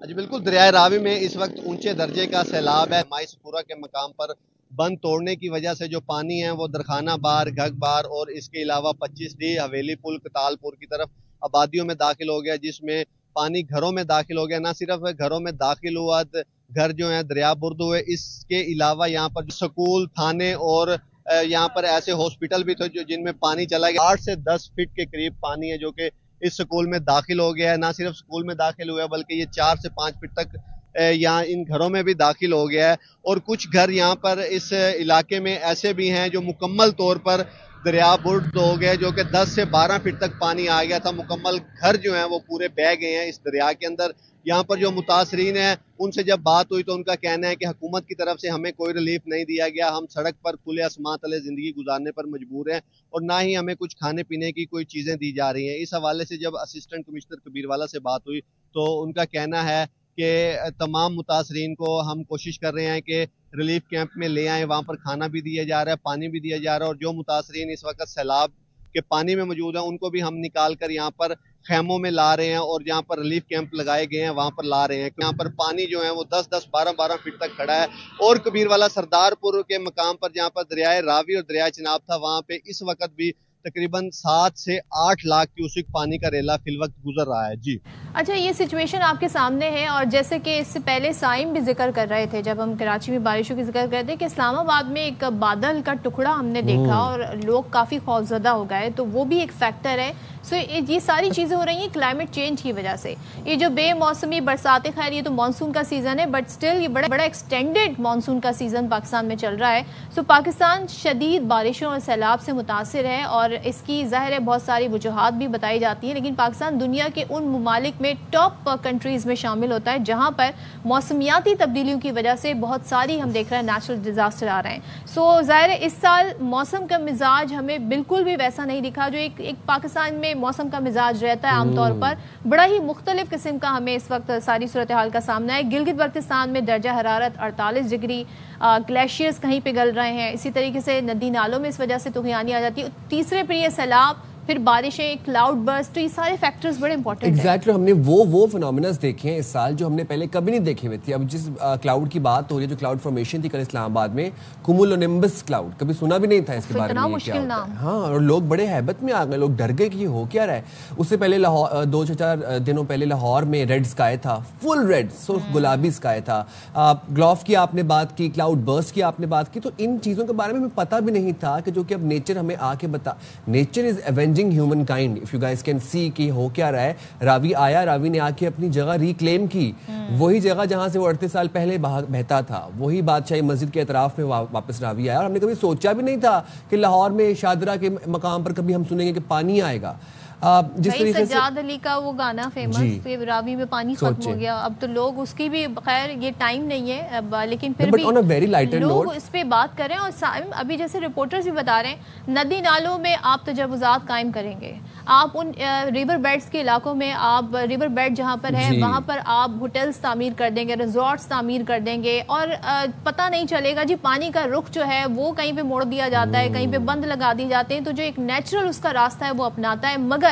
बिल्कुल, दरियाए रावी में इस वक्त ऊंचे दर्जे का सैलाब है। माई सफूरा के मकाम पर बंद तोड़ने की वजह से जो पानी है वो दरखाना बार, गग बार और इसके अलावा 25D हवेली पुल कतालपुर की तरफ आबादियों में दाखिल हो गया, जिसमें पानी घरों में दाखिल हो गया। ना सिर्फ घरों में दाखिल हुआ, घर जो है दरिया बुर्द हुए, इसके अलावा यहाँ पर स्कूल, थाने और یہاں پر ایسے ہاسپٹل بھی تھے جن میں پانی چلا گیا. 8 سے 10 فٹ کے قریب پانی ہے جو کہ اس سکول میں داخل ہو گیا ہے. نہ صرف سکول میں داخل ہوا ہے بلکہ یہ 4 سے 5 فٹ تک یہاں ان گھروں میں بھی داخل ہو گیا ہے. اور کچھ گھر یہاں پر اس علاقے میں ایسے بھی ہیں جو مکمل طور پر دریا برد ہو گئے, جو کہ 10 سے 12 فٹ تک پانی آ گیا تھا. مکمل گھر جو ہیں وہ پورے بہہ گئے ہیں اس دریا کے اندر. یہاں پر جو متاثرین ہیں ان سے جب بات ہوئی تو ان کا کہنا ہے کہ حکومت کی طرف سے ہمیں کوئی ریلیف نہیں دیا گیا. ہم سڑک پر کھلے آسمان تلے زندگی گزارنے پر مجبور ہیں اور نہ ہی ہمیں کچھ کھانے پینے کی کوئی چیزیں دی جا رہی ہیں. اس حوالے سے جب اسسٹنٹ کمشنر کبیر والا سے بات ہوئی تو ان کا کہنا ہے کہ تمام متاثرین کو ہم کوشش کر رہے ہیں کہ ریلیف کیمپ میں لے آئیں, وہاں پر کھانا بھی دیا جا رہا ہے, پانی بھی دیا جا رہا ہے, اور جو متاثرین اس وقت سیلاب کے پانی میں موجود ہیں ان کو بھی ہم نکال کر یہاں پر خیموں میں لا رہے ہیں اور جہاں پر ریلیف کیمپ لگائے گئے ہیں وہاں پر لا رہے ہیں. یہاں پر پانی جو ہے وہ 10-10, 12-12 فٹ تک کھڑا ہے. اور کبیر والا سردار پور کے مقام پر جہاں پر دریائے راوی اور دریائے چناب تھا وہاں پہ اس وقت بھی تقریباً 7 سے 8 لاکھ کیوسک پانی کا ریلا فی الوقت گزر رہا ہے. جی اچھا, یہ سچویشن آپ کے سامنے ہے اور جیسے کہ اس سے پہلے سائم بھی ذکر کر رہے تھے جب ہم کراچی میں بارشوں کی ذکر کر رہے تھے کہ اسلام آباد میں ایک بادل کا ٹکڑا ہم نے دیکھا اور لوگ کافی خوفزدہ ہو گئے, تو وہ بھی ایک فیکٹر ہے. سو یہ ساری چیزیں ہو رہی ہیں کلائمیٹ چینج کی وجہ سے. یہ جو بے موسمی برساتیں, خیر یہ تو مانسون کا سیزن ہے بٹ سٹل یہ بڑا ایکسٹینڈڈ مانسون کا سیزن پاکستان میں چل رہا ہے. سو پاکستان شدید بارشوں اور سیلاب سے متاثر ہے اور اس کی ظاہر ہے بہت ساری وجوہات بھی بتائی جاتی ہیں, لیکن پاکستان دنیا کے ان ممالک میں ٹاپ کنٹریز میں شامل ہوتا ہے جہاں پر موسمیاتی تبدیلیوں کی وجہ سے بہت ساری ہم دیکھ رہے ہیں نیچرل ڈیزاسٹر آ رہے ہیں. سو ظاہر ہے اس سال موسم کا مزاج ہمیں بالکل بھی ویسا نہیں دکھا جو ایک پاکستان میں موسم کا مزاج رہتا ہے عام طور پر. بڑا ہی مختلف قسم کا ہمیں اس وقت ساری صورتحال کا سامنا ہے. گلگت بلتستان میں درجہ حرارت 48 ڈگری, گلیشیئرز کہیں پگھل رہے ہیں. اسی طریقے سے ندی نالوں میں اس وجہ سے طغیانی آ جاتی ہے. تیسرے پر یہ سیلاب, پھر بارشیں, کلاؤڈ برسٹ, تو یہ سارے فیکٹرز بڑے امپورٹنٹ ہیں. ایگزیکٹلی, ہم نے وہ فینومیناز دیکھے ہیں اس سال جو ہم نے پہلے کبھی نہیں دیکھے ہوئے تھے. اب جس کلاؤڈ کی بات ہو رہی ہے, جو کلاؤڈ فارمیشن تھی کل اسلام آباد میں, کومولونمبس کلاؤڈ, کبھی سنا بھی نہیں تھا اس کے بارے میں کیا ہوتا ہے. ہاں, اور لوگ بڑے ہیبت میں آ گئے, لوگ ڈر گئے کہ یہ ہو کیا رہا ہے. اس سے پہلے 2-4 دنوں پہلے لاہور میں ریڈ اسکائی تھا, فل ریڈ, سرخ گلابی اسکائی تھا. گلوف کی آپ نے بات کی, کلاؤڈ برسٹ کی آپ نے بات کی, تو ان چیزوں کے بارے میں ہمیں پتہ بھی نہیں تھا کہ جو کہ اب نیچر ہمیں آ کے nature is avenging humankind. If you guys can see کہ ہو کیا رہا ہے. راوی آیا, راوی نے آ کے اپنی جگہ ریکلیم کی, وہی جگہ جہاں سے وہ 38 سال پہلے بہتا تھا, وہی بادشاہی مسجد کے اطراف میں واپس راوی آیا. اور ہم نے کبھی سوچا بھی نہیں تھا کہ لاہور میں شادرہ کے مقام پر کبھی ہم سنیں گے کہ پانی آئے گا. جس طریقے سے سجاد علی کا وہ گانا فیمس کہ راوی میں پانی ختم ہو گیا, اب تو لوگ اس کی بھی, خیر یہ ٹائم نہیں ہے اب, لیکن پھر بھی لوگ اس پہ بات کریں. اور ابھی جیسے رپورٹرز بھی بتا رہے ہیں ندی نالوں میں آپ تجاوزات قائم کریں گے, آپ ان ریور بیڈز کے علاقوں میں, آپ ریور بیڈ جہاں پر ہے وہاں پر آپ ہوٹلز تعمیر کر دیں گے, ریزورٹس تعمیر کر دیں گے, اور پتہ نہیں چلے گا جی پانی کا رخ جو ہے وہ کہیں پہ موڑ دیا جاتا ہے, کہیں پہ بند لگا دیے جاتے ہیں. تو جو ایک نیچرل اس کا راستہ ہے وہ اپناتا ہے. مگر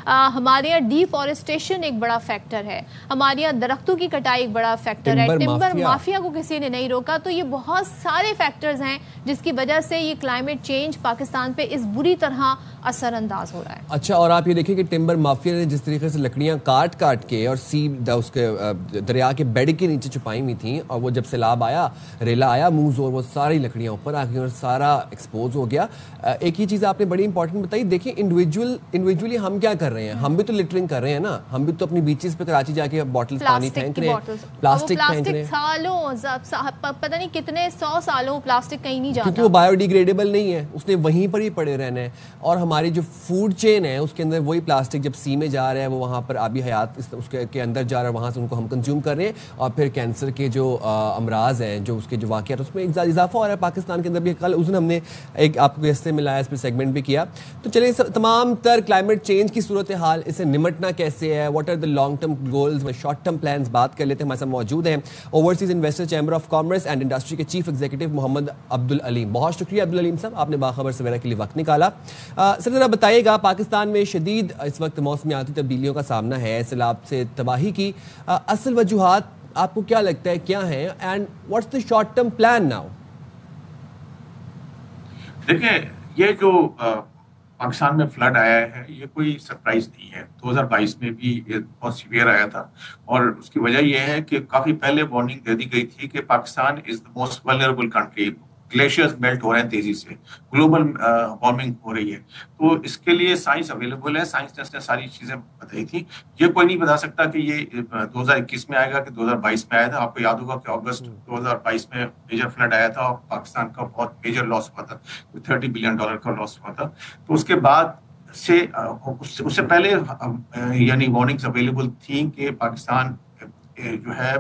ہمارے یہاں ڈی فارسٹیشن ایک بڑا فیکٹر ہے, ہمارے یہاں درختوں کی کٹائی ایک بڑا فیکٹر ہے, ٹمبر مافیا کو کسی نے نہیں روکا. تو یہ بہت سارے فیکٹرز ہیں جس کی وجہ سے یہ کلائمیٹ چینج پاکستان پہ اس بری طرح اثر انداز ہو رہا ہے. اچھا, اور آپ یہ دیکھیں کہ ٹمبر مافیا نے جس طریقے سے لکڑیاں کاٹ کے اور اس کے دریا کے بیڈ کے نیچے چھپائی ہوئی تھیں, اور وہ جب سیلاب آیا, ریلا آیا منہ زور, وہ ساری لکڑیاں اوپر آ گئی اور سارا ایکسپوز ہو گیا. ایک ہی چیز آپ نے بڑی امپورٹنٹ بتائی, دیکھیں انڈیویجولی ہم کیا کر رہے ہیں, ہم بھی تو لٹرنگ کر رہے ہیں نا, ہم بھی تو اپنی بیچز پہ کراچی جا کے بوٹل پانی پھینک رہے ہیں, پلاسٹک پھینک رہے ہیں. سالوں, پتہ نہیں کتنے 100 سالوں پلاسٹک کہیں نہیں جاتا, کیونکہ وہ بایو ڈیگریڈیبل نہیں ہے, اس نے وہیں پر ہی پڑے رہنا ہے. اور ہماری جو فوڈ چین ہے اس کے اندر وہی پلاسٹک جب سی میں جا رہا ہے, وہ وہاں پر آبی حیات اس کے اندر جا رہا ہے, وہاں سے ان کو ہم کنزیوم کر رہے ہیں, اور پھر کینسر کے جو امراض ہیں, جو اس کے جو واقعات, اس میں اضافہ ہو رہا ہے پاکستان کے اندر بھی. کل اس دن ہم نے ایک آپ کو اس سے ملایا, اس پہ سیگمنٹ بھی کیا. تو چلیے تمام تر کلائمیٹ چینج کی صورتحال, اسے نمٹنا کیسے ہے, what are the long term goals, short term plans بات کر لیتے ہیں. ہمارے ساتھ موجود ہیں overseas investor chamber of commerce and industry کے چیف ایگزیکٹو محمد عبدالعلیم. بہت شکریہ عبدالعلیم صاحب, آپ نے باخبر سویرا کے لیے وقت نکالا. سر ذرا بتائیے گا, پاکستان میں شدید اس وقت موسمیاتی تبدیلیوں کا سامنا ہے, سیلاب سے تباہی کی اصل وجوہات آپ کو کیا لگتا ہے کیا ہیں, and what's the short term plan now? دیکھیں, یہ جو پاکستان میں فلڈ آیا ہے یہ کوئی سرپرائز نہیں ہے. 2022 میں بھی بہت سیویئر آیا تھا, اور اس کی وجہ یہ ہے کہ کافی پہلے وارننگ دے دی گئی تھی کہ Pakistan is the most vulnerable country glaciers melt हो रहे हैं तेजी से, ग्लोबल वार्मिंग हो रही है। तो इसके लिए साइंस अवेलेबल है, साइंस ने सारी चीजें बताई थी। ये कोई नहीं बता सकता कि ये 2021 में आएगा कि 2022 में आया था। आपको याद होगा कि अगस्त 2022 में मेजर फ्लड आया था और पाकिस्तान का बहुत मेजर लॉस हुआ था, $30 बिलियन का लॉस हुआ था। तो उसके बाद से उससे पहले यानी वार्निंग्स अवेलेबल थी कि पाकिस्तान जो है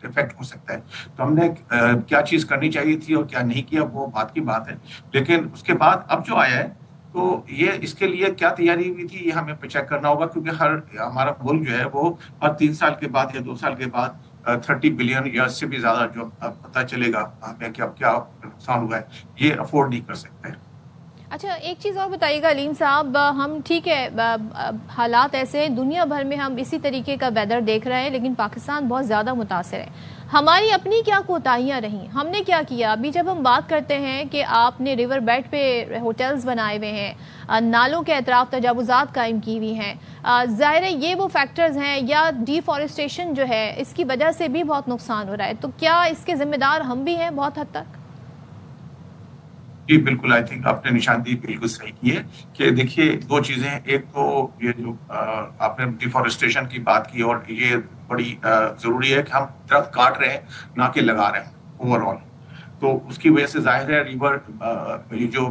इफेक्ट हो सकता है। तो हमने क्या चीज करनी चाहिए थी और क्या नहीं किया वो बात की बात है। लेकिन उसके बाद अब जो आया है तो ये इसके लिए क्या तैयारी हुई थी ये हमें चेक करना होगा, क्योंकि हमारा मुल्क जो है वो हर 3 साल के बाद या 2 साल के बाद 30 बिलियन या इससे भी ज्यादा जो पता चलेगा हमें कि अब क्या नुकसान हुआ है, ये अफोर्ड नहीं कर सकते हैं। अच्छा, एक चीज़ और बताइएगा अलीम साहब, हम ठीक है हालात ऐसे हैं, दुनिया भर में हम इसी तरीके का वेदर देख रहे हैं, लेकिन पाकिस्तान बहुत ज़्यादा मुतासर है। हमारी अपनी क्या कोताहियाँ रहीं, हमने क्या किया? अभी जब हम बात करते हैं कि आपने रिवर बेड पे होटल्स बनाए हुए हैं, नालों के अतराफ तजावुज़ात कायम की हुई हैं, ज़ाहिर है ये वो फैक्टर्स हैं, या डिफॉरेस्टेशन जो है इसकी वजह से भी बहुत नुकसान हो रहा है, तो क्या इसके ज़िम्मेदार हम भी हैं बहुत हद तक? जी बिल्कुल, आई थिंक आपने निशानदेही बिल्कुल सही की है कि देखिए 2 चीजें हैं। एक तो ये जो आपने डिफॉरेस्टेशन की बात की और ये बड़ी जरूरी है कि हम दरख्त काट रहे हैं ना कि लगा रहे हैं ओवरऑल। तो उसकी वजह से जाहिर है रिवर ये जो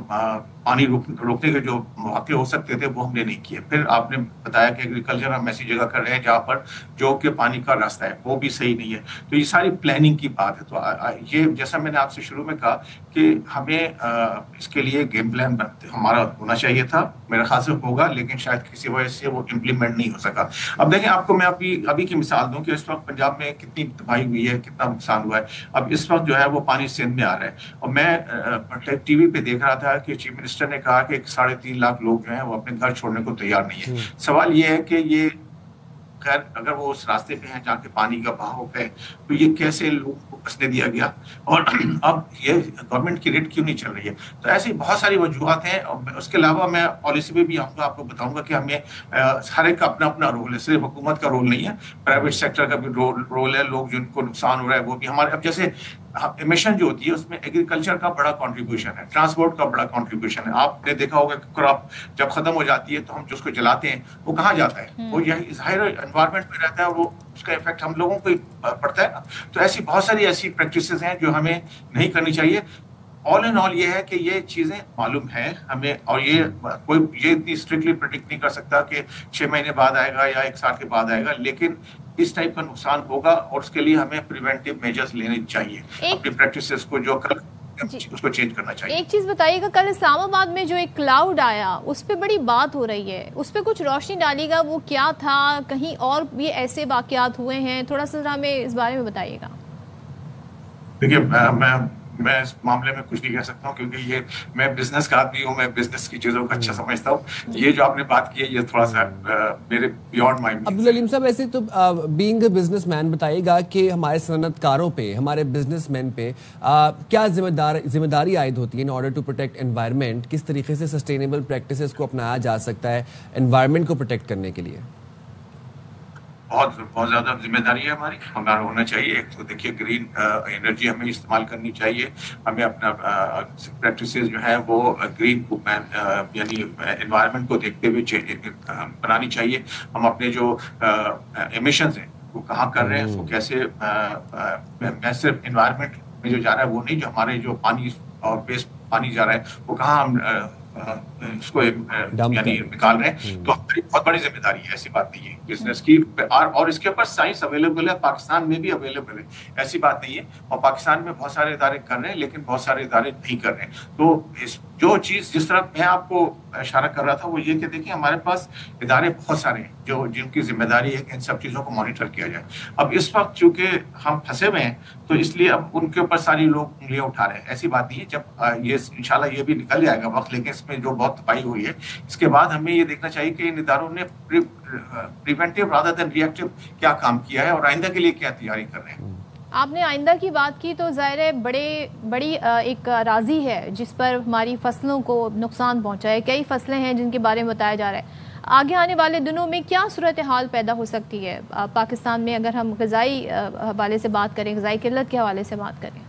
पानी रोकने के जो मौके हो सकते थे वो हमने नहीं किए। फिर आपने बताया कि एग्रीकल्चर हम ऐसी जगह कर रहे हैं जहाँ पर जो कि पानी का रास्ता है वो भी सही नहीं है। तो ये सारी प्लानिंग की बात है। तो ये जैसा मैंने आपसे शुरू में कहा कि हमें इसके लिए गेम प्लान हमारा होना चाहिए था, मेरे ख्याल से होगा, लेकिन शायद किसी वजह से वो इम्प्लीमेंट नहीं हो सका। अब देखें, आपको मैं अभी की मिसाल दूं कि इस वक्त पंजाब में कितनी तबाही हुई है, कितना नुकसान हुआ है। अब इस वक्त जो है वो पानी सिंध में आ रहा है और मैं टीवी पे देख रहा था कि चीफ मिनिस्टर ने कहा कि 3.5 लाख लोग जो हैं वो अपने घर छोड़ने को तैयार नहीं है। सवाल ये है कि ये खैर अगर वो उस रास्ते पे हैं जहाँ के पानी का बहाव है तो ये कैसे लोगों को बसने दिया गया और अब ये गवर्नमेंट की रेट क्यों नहीं चल रही है? तो ऐसी बहुत सारी वजूहत हैं। उसके अलावा मैं पॉलिसी में भी आऊँगा, आपको बताऊंगा कि हमें हर एक का अपना अपना रोल है, सिर्फ हुकूमत का रोल नहीं है, प्राइवेट सेक्टर का भी रोल है। लोग जिनको नुकसान हो रहा है वो भी हमारे, अब जैसे एमिशन जो होती है उसमें एग्रीकल्चर का बड़ा कंट्रीब्यूशन है, ट्रांसपोर्ट का बड़ा कंट्रीब्यूशन है। आपने देखा होगा कि क्रॉप जब खत्म हो जाती है तो हम जिसको जलाते हैं वो कहाँ जाता है? वो यही ज़ाहिर एनवायरनमेंट में रहता है और वो उसका इफेक्ट हम लोगों को पड़ता है ना। तो ऐसी बहुत सारी ऐसी प्रैक्टिसेस हैं जो हमें नहीं करनी चाहिए। ऑल इन ऑल ये है कि ये चीज़ें मालूम है हमें, और ये कोई ये इतनी स्ट्रिक्टली प्रेडिक्ट नहीं कर सकता कि 6 महीने बाद आएगा या 1 साल के बाद आएगा, लेकिन इस टाइप का नुकसान होगा और उसके लिए हमें प्रिवेंटिव मेजर्स लेने चाहिए। अपनी प्रैक्टिसेस को जो कल उसको चेंज करना चाहिए। एक चीज बताइएगा, कल इस्लामाबाद में जो एक क्लाउड आया उस पे बड़ी बात हो रही है, उस पे कुछ रोशनी डालिएगा, वो क्या था? कहीं और भी ऐसे वाकयात हुए हैं? थोड़ा सा हमें इस बारे में बताइएगा। देखिए मैं इस मामले में कुछ नहीं कह सकता हूँ क्योंकि ये मैं बिजनेस का आदमी हूँ, मैं बिजनेस की चीजों को अच्छा समझता हूँ। ये जो आपने बात की है ये थोड़ा सा मेरे beyond my means. Abdul Aleem साहब, ऐसे तो बीइंग अ बिजनेसमैन बताइएगा कि हमारे सनतकारों पे, हमारे बिजनेसमैन पे क्या जिम्मेदारी आयद होती है in order to protect environment? किस तरीके से सस्टेनेबल प्रैक्टिसेस को अपनाया जा सकता है एनवायरनमेंट को प्रोटेक्ट करने के लिए? बहुत ज्यादा जिम्मेदारी है हमारा होना चाहिए। एक तो देखिए ग्रीन एनर्जी हमें इस्तेमाल करनी चाहिए, हमें अपना प्रैक्टिसेस जो है वो ग्रीन यानी एनवायरनमेंट को देखते हुए बनानी चाहिए। हम अपने जो एमिशंस हैं वो कहाँ कर रहे हैं, उसको कैसे सिर्फ एनवायरनमेंट में जो जा रहा है वो नहीं, जो हमारे जो पानी और वेस्ट पानी जा रहा है वो कहाँ हम इसको यानी निकाल रहे हैं। तो हमारी बहुत बड़ी जिम्मेदारी है, ऐसी बात नहीं है बिजनेस की। और इसके ऊपर साइंस अवेलेबल है, पाकिस्तान में भी अवेलेबल है, ऐसी बात नहीं है। और पाकिस्तान में बहुत सारे इदारे कर रहे हैं लेकिन बहुत सारे इदारे नहीं कर रहे हैं। तो जो चीज़ जिस तरह मैं आपको इशारा कर रहा था वो ये कि देखिए हमारे पास इदारे बहुत सारे हैं जो जिनकी जिम्मेदारी है कि इन सब चीज़ों को मॉनिटर किया जाए। अब इस वक्त चूंकि हम फंसे हुए हैं तो इसलिए अब उनके ऊपर सारी लोग उंगलियां उठा रहे हैं, ऐसी बात नहीं है। जब ये इंशाल्लाह ये भी निकल जाएगा वक्त, लेकिन इसमें जो बहुत तबाही हुई है इसके बाद हमें ये देखना चाहिए कि इन इदारों ने प्रिवेंटिव रादर देन रिएक्टिव क्या काम किया है और आइंदा के लिए क्या तैयारी कर रहे हैं। आपने आइंदा की बात की तो ज़ाहिर है बड़ी एक राजी है जिस पर हमारी फसलों को नुकसान पहुंचा है। कई फसलें हैं जिनके बारे में बताया जा रहा है। आगे आने वाले दिनों में क्या सूरत हाल पैदा हो सकती है पाकिस्तान में, अगर हम ग़िज़ाई हवाले से बात करें, ग़िज़ाई किल्लत के हवाले से बात करें?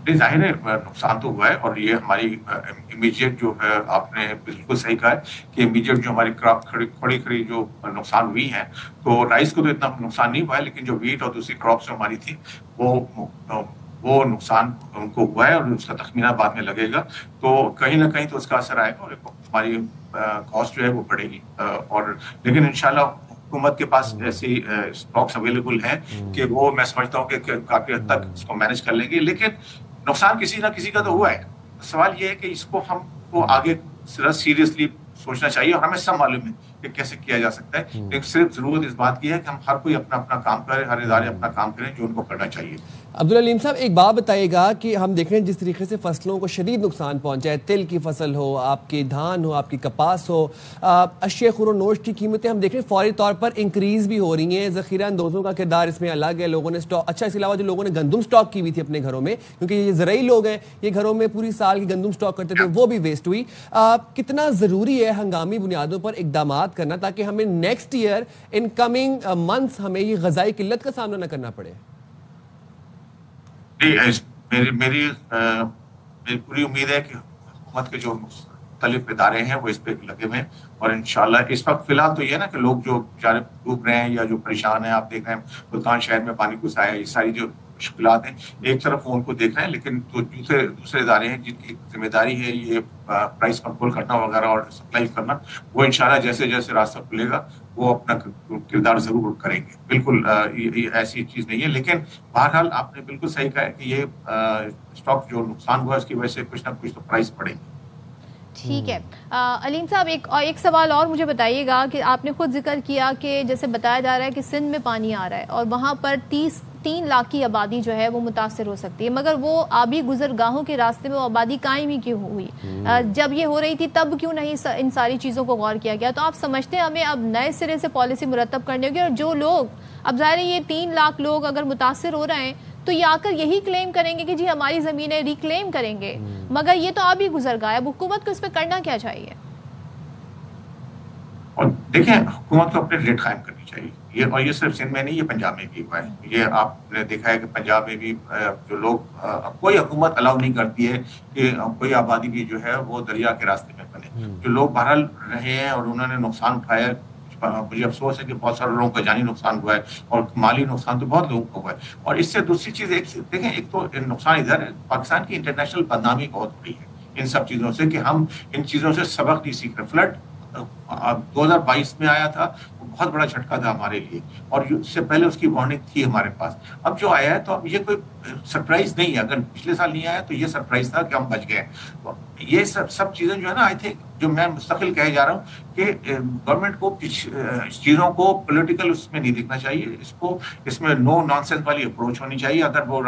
ظاہر ہے نقصان تو ہوا ہے، اور یہ ہماری امیجیٹ جو ہے، آپ نے بالکل صحیح کہا ہے کہ امیجیٹ جو ہماری کراپ کھڑی جو نقصان ہوئی ہیں، تو رائس کو تو اتنا نقصان نہیں ہوا ہے، لیکن جو ویٹ اور دوسری کراپس جو ہماری تھی وہ نقصان ان کو ہوا ہے، اور اس کا تخمینہ بعد میں لگے گا، تو کہیں نہ کہیں تو اس کا اثر آئے گا اور ہماری کاسٹ جو ہے وہ بڑھے گی، اور لیکن انشاءاللہ حکومت کے پاس ایسی اسٹاکس اویلیبل ہیں کہ وہ میں سمجھتا ہوں کہ کافی حد تک اس کو مینج کر لیں گے، لیکن نقصان کسی نہ کسی کا تو ہوا ہے. سوال یہ ہے کہ اس کو ہم کو آگے سیریسلی سوچنا چاہیے، اور ہمیں سب معلوم ہے کہ کیسے کیا جا سکتا ہے، لیکن صرف ضرورت اس بات کی ہے کہ ہم ہر کوئی اپنا اپنا کام کرے، ہر ادارے اپنا کام کریں جو ان کو کرنا چاہیے. عبدالعلیم صاحب ایک بات بتائیے گا کہ ہم دیکھ رہے ہیں جس طریقے سے فصلوں کو شدید نقصان پہنچا ہے، تل کی فصل ہو، آپ کی دھان ہو، آپ کی کپاس ہو، اشیاء خور و نوش کی قیمتیں ہم دیکھ رہے ہیں فوری طور پر انکریز بھی ہو رہی ہیں. ذخیرہ اندوزوں کا کردار اس میں الگ ہے، لوگوں نے اچھا اس کے علاوہ جو لوگوں نے گندم سٹاک کی ہوئی تھی اپنے گھروں میں، کیونکہ یہ زرعی لوگ ہیں، یہ گھروں میں پوری سال کی گندم سٹاک کرتے تھے، وہ بھی ویسٹ ہوئی. کتنا ضروری ہے ہنگامی بنیادوں پر اقدامات کرنا تاکہ ہمیں next year in coming months ہمیں یہ غذائی قلت کا سامنا نہ کرنا پڑے؟ میری پوری امید ہے کہ حکومت کے جو مختلف ادارے ہیں وہ اس پہ لگے ہوئے ہیں، اور انشاءاللہ اس وقت فی الحال تو یہ ہے نا کہ لوگ جو بیچارے ڈوب رہے ہیں یا جو پریشان ہیں، آپ دیکھ رہے ہیں ملتان شہر میں پانی گھس آیا، یہ ساری جو مشکلات ہیں ایک طرف وہ ان کو دیکھ رہے ہیں، لیکن جو دوسرے ادارے ہیں جن کی ذمہ داری ہے یہ پرائس کنٹرول کرنا وغیرہ اور سپلائی کرنا، وہ انشاءاللہ جیسے جیسے راستہ کھلے گا وہ اپنا کردار ضرور کریں گے. بالکل یہ ایسی چیز نہیں ہے، لیکن بہرحال آپ نے بالکل صحیح کہا ہے کہ یہ اسٹاک جو نقصان ہوا اس کی وجہ سے کچھ نہ کچھ تو پرائس پڑے گی. ٹھیک ہے. علیم صاحب ایک سوال اور مجھے بتائیے گا کہ آپ نے خود ذکر کیا کہ جیسے بتایا جا رہا ہے کہ سندھ میں پانی آ رہا ہے اور وہاں پر 3 لاکھ کی آبادی جو ہے وہ متاثر ہو سکتی ہے، مگر وہ آبی گزرگاہوں کے راستے میں وہ آبادی قائم ہی کیوں ہوئی؟ جب یہ ہو رہی تھی تب کیوں نہیں ان ساری چیزوں کو غور کیا گیا؟ تو آپ سمجھتے ہیں ہمیں اب نئے سرے سے پالیسی مرتب کرنی ہوگی، اور جو لوگ اب ظاہر ہے یہ 3 لاکھ لوگ اگر متاثر ہو رہے ہیں تو یہ آ کر یہی کلیم کریں گے کہ جی ہماری زمینیں ریکلیم کریں گے، مگر یہ تو آبی گزرگاہ ہے. اب حکومت کو اس پہ کرنا کیا چاہیے؟ اور دیکھیں حکومت کو اپنے ریٹ قائم کرنی چاہیے، اور یہ صرف سندھ میں نہیں، یہ پنجاب میں بھی ہوا ہے. یہ آپ نے دیکھا ہے کہ پنجاب میں بھی جو لوگ کوئی حکومت الاؤ نہیں کرتی ہے کہ کوئی آبادی بھی جو ہے وہ دریا کے راستے میں بنے. جو لوگ بہرحال رہے ہیں اور انہوں نے نقصان اٹھایا، مجھے افسوس ہے کہ بہت سارے لوگوں کا جانی نقصان ہوا ہے اور مالی نقصان تو بہت لوگوں کو ہوا ہے. اور اس سے دوسری چیز دیکھیں، ایک تو نقصان ادھر ہے، پاکستان کی انٹرنیشنل بدنامی بہت بڑی ہے ان سب چیزوں سے، کہ ہم ان چیزوں سے سبق نہیں سیکھ رہے. فلڈ 2022 میں آیا تھا، وہ بہت بڑا جھٹکا تھا ہمارے لیے، اور اس سے پہلے اس کی وارننگ تھی ہمارے پاس. اب جو آیا ہے تو اب یہ کوئی سرپرائز نہیں ہے، اگر پچھلے سال نہیں آیا تو یہ سرپرائز تھا کہ ہم بچ گئے. یہ سب چیزیں جو ہے نا، آئی تھنک جو میں مستقل کہے جا رہا ہوں کہ گورنمنٹ کو اس چیزوں کو پولیٹیکل اس میں نہیں دیکھنا چاہیے، اس میں نو نان سینس والی اپروچ ہونی چاہیے. اگر وہ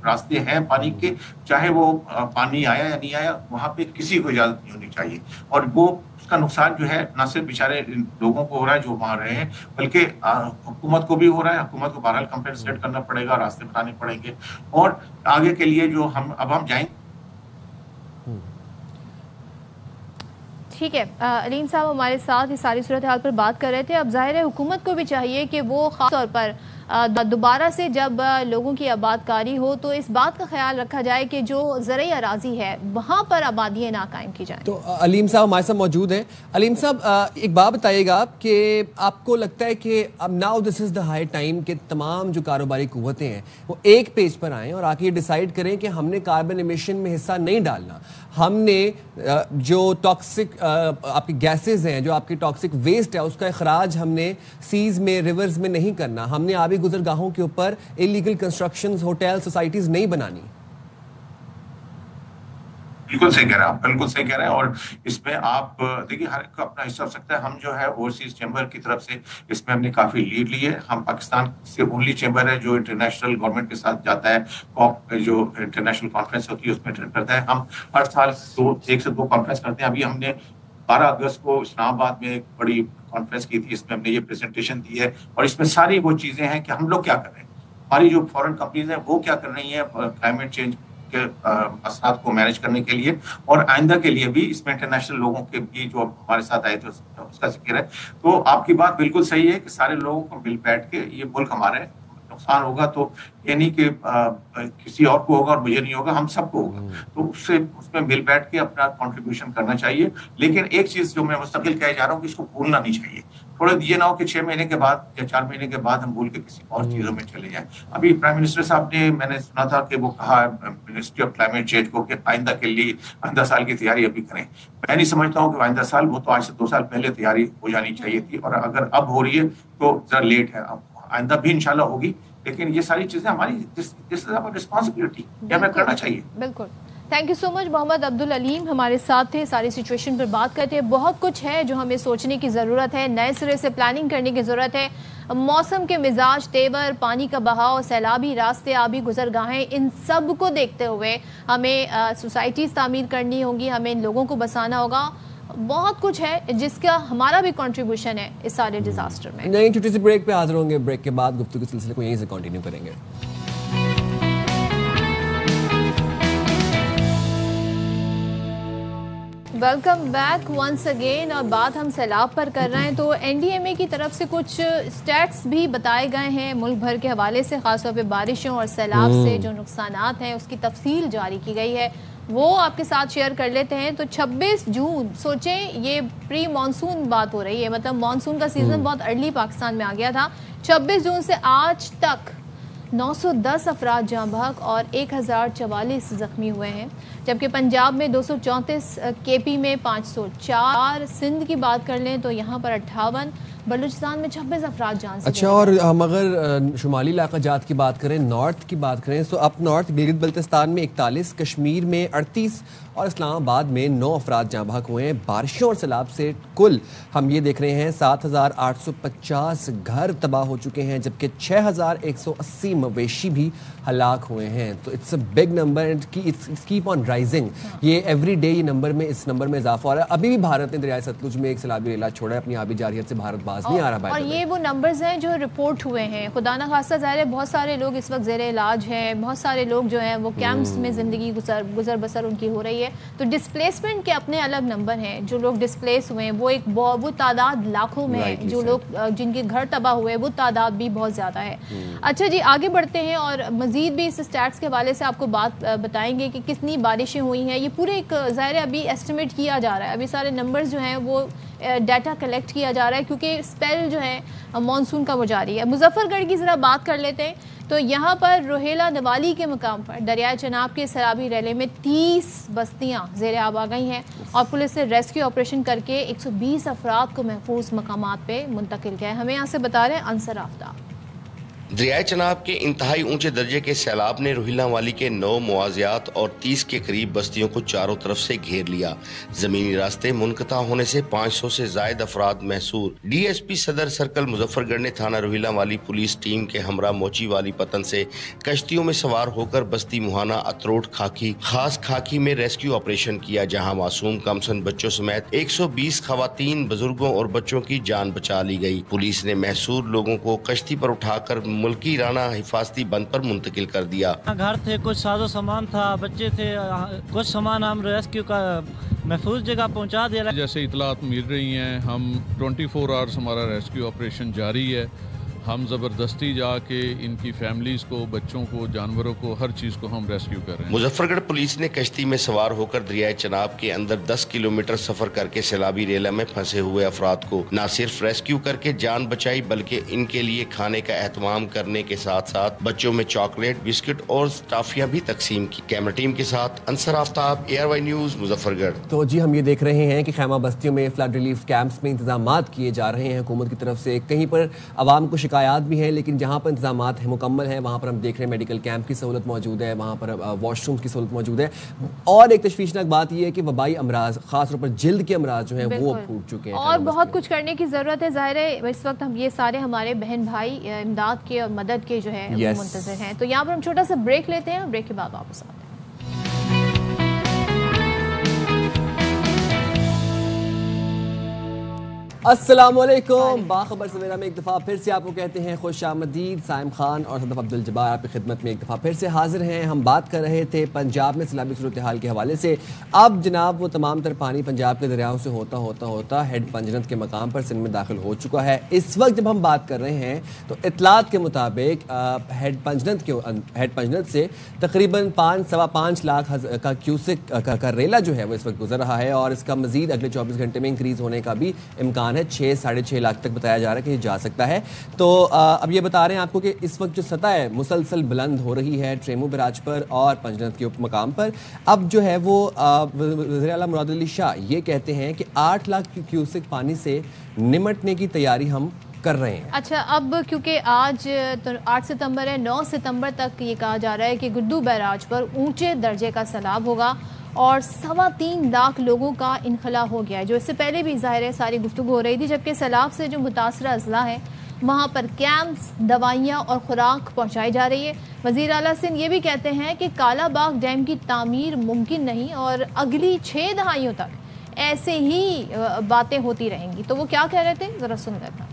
راستے ہیں پانی کے، چاہے وہ پانی آیا یا نہیں آیا، وہاں پہ کسی کو اجازت نہیں ہونی چاہیے. اور وہ اس کا نقصان جو ہے نہ صرف بیچارے لوگوں کو ہو رہا ہے جو وہاں رہے ہیں، بلکہ حکومت کو بھی ہو رہا ہے. حکومت کو بہرحال کمپنسیٹ کرنا پڑے گا، راستے بنانے پڑیں گے، اور آگے کے لیے جو ہم جائیں. ٹھیک ہے. علیم صاحب ہمارے ساتھ اس ساری صورتحال پر بات کر رہے تھے. اب ظاہر ہے حکومت کو بھی چاہیے کہ وہ خاص طور پر دوبارہ سے جب لوگوں کی آباد کاری ہو تو اس بات کا خیال رکھا جائے کہ جو زرعی اراضی ہے وہاں پر آبادیاں نہ قائم کی جائیں. تو علیم صاحب ہمارے ساتھ موجود ہیں. علیم صاحب ایک بات بتائیے گا کہ آپ کو لگتا ہے کہ اب now this is the high time کہ تمام جو کاروباری قوتیں ہیں وہ ایک پیج پر آئیں اور آ کے یہ ڈیسائیڈ کریں کہ ہم نے کاربن ایمیشن میں حصہ نہیں ڈالنا، ہم نے جو ٹاکسک آپ کی گیسز ہیں، جو آپ کی ٹاکسک ویسٹ ہے، اس کا اخراج ہم نے سیز میں، ریورز میں نہیں کرنا، ہم نے آبی گزرگاہوں کے اوپر انلیگل کنسٹرکشنز، ہوٹل، سوسائٹیز نہیں بنانی. بالکل صحیح کہہ رہے ہیں آپ، بالکل صحیح کہہ رہے ہیں. اور اس میں آپ دیکھیے ہر ایک کا اپنا حصہ ہو سکتا ہے. ہم جو ہے اوورسیز چیمبر کی طرف سے اس میں ہم نے کافی لیڈ لی ہے. ہم پاکستان سے اونلی چیمبر ہے جو انٹرنیشنل گورنمنٹ کے ساتھ جاتا ہے، کاپ جو انٹرنیشنل کانفرنس ہوتی ہے اس میں اٹینڈ کرتا ہے. ہم ہر سال 1 سے 2 کانفرنس کرتے ہیں. ابھی ہم نے 12 اگست کو اسلام آباد میں ایک بڑی کانفرنس کی تھی، اس میں ہم نے یہ پریزنٹیشن دی ہے، اور اس میں ساری وہ چیزیں ہیں کہ ہم لوگ کیا کر رہے ہیں، ہماری جو فورن کمپنیز ہیں وہ کیا کر رہی ہیں کلائمیٹ چینج کے اثرات کو مینیج کرنے کے لیے، اور آئندہ کے لیے بھی. اس میں انٹرنیشنل لوگوں کے بھی جو ہمارے ساتھ آئے تھے اس کا ذکر ہے. تو آپ کی بات بالکل صحیح ہے کہ سارے لوگوں کو مل بیٹھ کے یہ ملک ہمارے नुकसान होगा तो ये नहीं कि किसी और को होगा और मुझे नहीं होगा, हम सबको होगा। तो उसमें मिल बैठ के अपना कंट्रीब्यूशन करना चाहिए। लेकिन एक चीज जो मैं मुस्तकिल कह जा रहा हूँ कि इसको भूलना नहीं चाहिए। थोड़े ये ना हो कि 6 महीने के बाद या 4 महीने के बाद हम भूल के किसी और चीजों में चले जाएं। अभी प्राइम मिनिस्टर साहब ने, मैंने सुना था कि वो कहा मिनिस्ट्री ऑफ क्लाइमेट चेंज को कि आइंदा के लिए आइंदा साल की तैयारी अभी करें। मैं नहीं समझता हूँ कि आइंदा साल, वो तो आज से 2 साल पहले तैयारी हो जानी चाहिए थी, और अगर अब हो रही है तो जरा लेट है। अब आइंदा भी इंशाल्लाह होगी, लेकिन ये सारी चीजें हमारी दिस इज आवर रिस्पांसिबिलिटी, ये हमें करना चाहिए। बिल्कुल। Thank you so much. Mohammad Abdul Aleem हमारे साथ थे, सारी सिचुएशन पर बात करते हैं। बहुत कुछ है जो हमें सोचने की ज़रूरत है, नए सिरे से प्लानिंग करने की ज़रूरत है। मौसम के मिजाज, तेवर, पानी का बहाव, सैलाबी रास्ते, आबी गुजरगाहें, इन सब को देखते हुए हमें सोसाइटीज़ तामीर करनी होंगी, हमें इन लोगों को बसाना होगा। बहुत कुछ है जिसका हमारा भी कंट्रीब्यूशन है इस सारे डिजास्टर में। नई छोटी सी ब्रेक पे हाजिर होंगे। ब्रेक के बाद गुफ्तगू के सिलसिले को यहीं से कंटिन्यू करेंगे। Welcome back once again. और बात हम सैलाब पर कर रहे हैं तो एनडीएमए की तरफ से कुछ स्टैट्स भी बताए गए हैं मुल्क भर के हवाले से, खासतौर पे बारिशों और सैलाब से जो नुकसानात हैं उसकी तफसील जारी की गई है, वो आपके साथ शेयर कर लेते हैं। तो 26 जून, सोचें ये प्री मानसून बात हो रही है, मतलब मानसून का सीज़न बहुत अर्ली पाकिस्तान में आ गया था। 26 जून से आज तक 910 अफराद जाँ बहक और 1044 जख्मी हुए हैं, जबकि पंजाब में 234, केपी में 504, सिंध की बात कर लें तो यहाँ पर 58, बलूचिस्तान में 26 अफराद जान से। अच्छा, और हम अगर शुमाली इलाका जात की बात करें, नॉर्थ की बात करें, तो अप नॉर्थ गिलगित बल्तिस्तान में 41, कश्मीर में 38 और इस्लामाबाद में 9 अफराद जाँ बहक हुए हैं। बारिशों और सैलाब से कुल हम ये देख रहे हैं 7,850 घर तबाह हो चुके हैं, जबकि 6,180 मवेशी भी हलाक हुए हैं। तो it's a big number and it's keep on rising. ये एवरी डे ये नंबर में, इस नंबर में इजाफा हो रहा है। अभी भी भारत ने दरियाए सतलुज में एक सैलाबी रेला छोड़ा है, अपनी आबी जारियत से भारत बाज नहीं आ रहा। और ये वो नंबर्स हैं जो रिपोर्ट हुए हैं। खुदा ना खास्ता ज़ाहिर है बहुत सारे लोग इस वक्त ज़ेरे इलाज हैं, बहुत सारे लोग जो हैं वो कैंप्स में ज़िंदगी गुजर बसर उनकी हो रही है। तो डिस्प्लेसमेंट के अपने अलग नंबर हैं। जो लोग डिस्प्लेस हुए हैं वो तादाद लाखों में है, जो लोग जिनके घर तबाह हुए वो तादाद भी बहुत ज़्यादा है। अच्छा जी, आगे बढ़ते हैं और मज़ीद भी इस स्टैट्स के हवाले से आपको बात बताएंगे कि कितनी बारिशें हुई हैं। ये पूरे एक ज़ाहिर है अभी एस्टिमेट किया जा रहा है, अभी सारे नंबर्स जो हैं वो डाटा कलेक्ट किया जा रहा है, क्योंकि स्पेल जो है मानसून का वो जारी है। मुजफ्फरगढ़ की ज़रा बात कर लेते हैं तो यहाँ पर रोहेला नवाली के मुकाम पर दरिया चनाब के सैलाबी रैले में 30 बस्तियाँ ज़ेरे आब आ गई हैं और पुलिस ने रेस्क्यू ऑपरेशन करके 120 अफराद को महफूज मकामात पे मुंतकिल किया है। हमें यहाँ से बता रहे हैं अंसर आफ्ताब। दरियाए चनाब के इंतहाई ऊंचे दर्जे के सैलाब ने रोहिला वाली के 9 मुआजियात और 30 के करीब बस्तियों को चारों तरफ से घेर लिया। जमीनी रास्ते मुनक़ता होने से 500 से जायद अफराद महसूर। डीएसपी सदर सर्कल मुजफ्फरगढ़ ने थाना रोहिला वाली पुलिस टीम के हमरा मोची वाली पतन से कश्तियों में सवार होकर बस्ती मुहाना, अतरोट, खाकी, खास खाकी में रेस्क्यू ऑपरेशन किया, जहाँ मासूम कमसन बच्चों समेत 120 खवातीन, बुजुर्गों और बच्चों की जान बचा ली गई। पुलिस ने महसूर लोगों को कश्ती पर उठाकर मुल्की राना हिफाजती बंद पर मुंतकिल कर दिया। घर थे, कुछ साजो सामान था, बच्चे थे, कुछ सामान हम रेस्क्यू का महफूज जगह पहुंचा दिया। जैसे इतलात मिल रही हैं, हम 24 आवर्स हमारा रेस्क्यू ऑपरेशन जारी है। हम ज़बरदस्ती जाके इनकी फैमिलीज़ को, बच्चों को, जानवरों को, हर चीज़ को हम रेस्क्यू कर रहे हैं। मुजफ्फरगढ़ पुलिस ने कश्ती में सवार होकर दरियाए चनाब के अंदर 10 किलोमीटर सफर करके सैलाबी रेला में फंसे हुए अफराद को न सिर्फ रेस्क्यू करके जान बचाई, बल्कि इनके लिए खाने का एहतमाम करने के साथ साथ बच्चों में चॉकलेट, बिस्किट और टाफियाँ भी तकसीम की। कैमरा टीम के साथ अंसर आफ्ताब, ARY न्यूज़, मुजफ्फरगढ़। तो जी, हम ये देख रहे हैं कि खैमा बस्तियों में फ्लड रिलीफ कैंप्स में इंतजाम किए जा रहे हैं हुकूमत की तरफ से। कहीं पर आवाम को शिकायत भी है, लेकिन जहाँ पर इंतजामात है मुकम्मल है, वहाँ पर हम देख रहे हैं मेडिकल कैंप की सहूलत मौजूद है, वहाँ पर वॉशरूम की सहूलत मौजूद है। और एक तशवीशनाक बात यह है कि वबाई अमराज, खासतौर पर जिल्द के अमराज जो हैं वो फूट चुके हैं और बहुत कुछ करने की ज़रूरत है। ज़ाहिर है इस वक्त हम ये सारे हमारे बहन भाई इमदाद के और मदद के जो है वो मुंतज़िर हैं। तो यहाँ पर हम छोटा सा ब्रेक लेते हैं, ब्रेक के बाद वापस आते हैं। अस्सलाम वालेकुम। बाखबर सवेरा में एक दफ़ा फिर से आपको कहते हैं खुश आमदीद। साइम खान और सदफ अब्दुल जब्बार आपकी खिदमत में एक दफ़ा फिर से हाजिर हैं। हम बात कर रहे थे पंजाब में सैलाबी सूरत हाल के हवाले से। अब जनाब वो तमाम तर पानी पंजाब के दरियाओं से होता हेड पंजनत के मकाम पर सिंध में दाखिल हो चुका है। इस वक्त जब हम बात कर रहे हैं तो इतलात के मुताबिक हेड पंजनत से तकरीबन 5-5.25 लाख का क्यूसेक का रेला जो है वो इस वक्त गुजर रहा है और इसका मजीद अगले 24 घंटे में इंक्रीज होने का भी इम्कान है। 6-6.5 लाख तक बताया जा रहा है कि ये जा सकता है। तो अब ये बता रहे हैं आपको कि इस वक्त जो सतह है मुसलसल बुलंद हो रही है ट्रेमू बराज पर और पंजनत के उप मकाम पर। अब जो है वो वज़ीर आला मुराद अली शाह ये कहते हैं कि 8 लाख क्यूसेक पानी से निमटने की तैयारी हम कर रहे हैं। अच्छा, अब क्योंकि आज तो 8 सितंबर है, 9 सितंबर तक ये कहा जा रहा है कि गुड्डू बैराज पर ऊंचे दर्जे का सैलाब होगा और 3.25 लाख लोगों का इनखला हो गया है, जो इससे पहले भी ज़ाहिर है सारी गुफ्तगू हो रही थी। जबकि सैलाब से जो मुतासरा अजला है वहाँ पर कैंप्स, दवाइयाँ और खुराक पहुँचाई जा रही है। वज़ीर आला सिंध ये भी कहते हैं कि काला बाग डैम की तामीर मुमकिन नहीं और अगली 6 दहाइयों तक ऐसे ही बातें होती रहेंगी। तो वो क्या कह रहे थे, ज़रा सुन लेते हैं।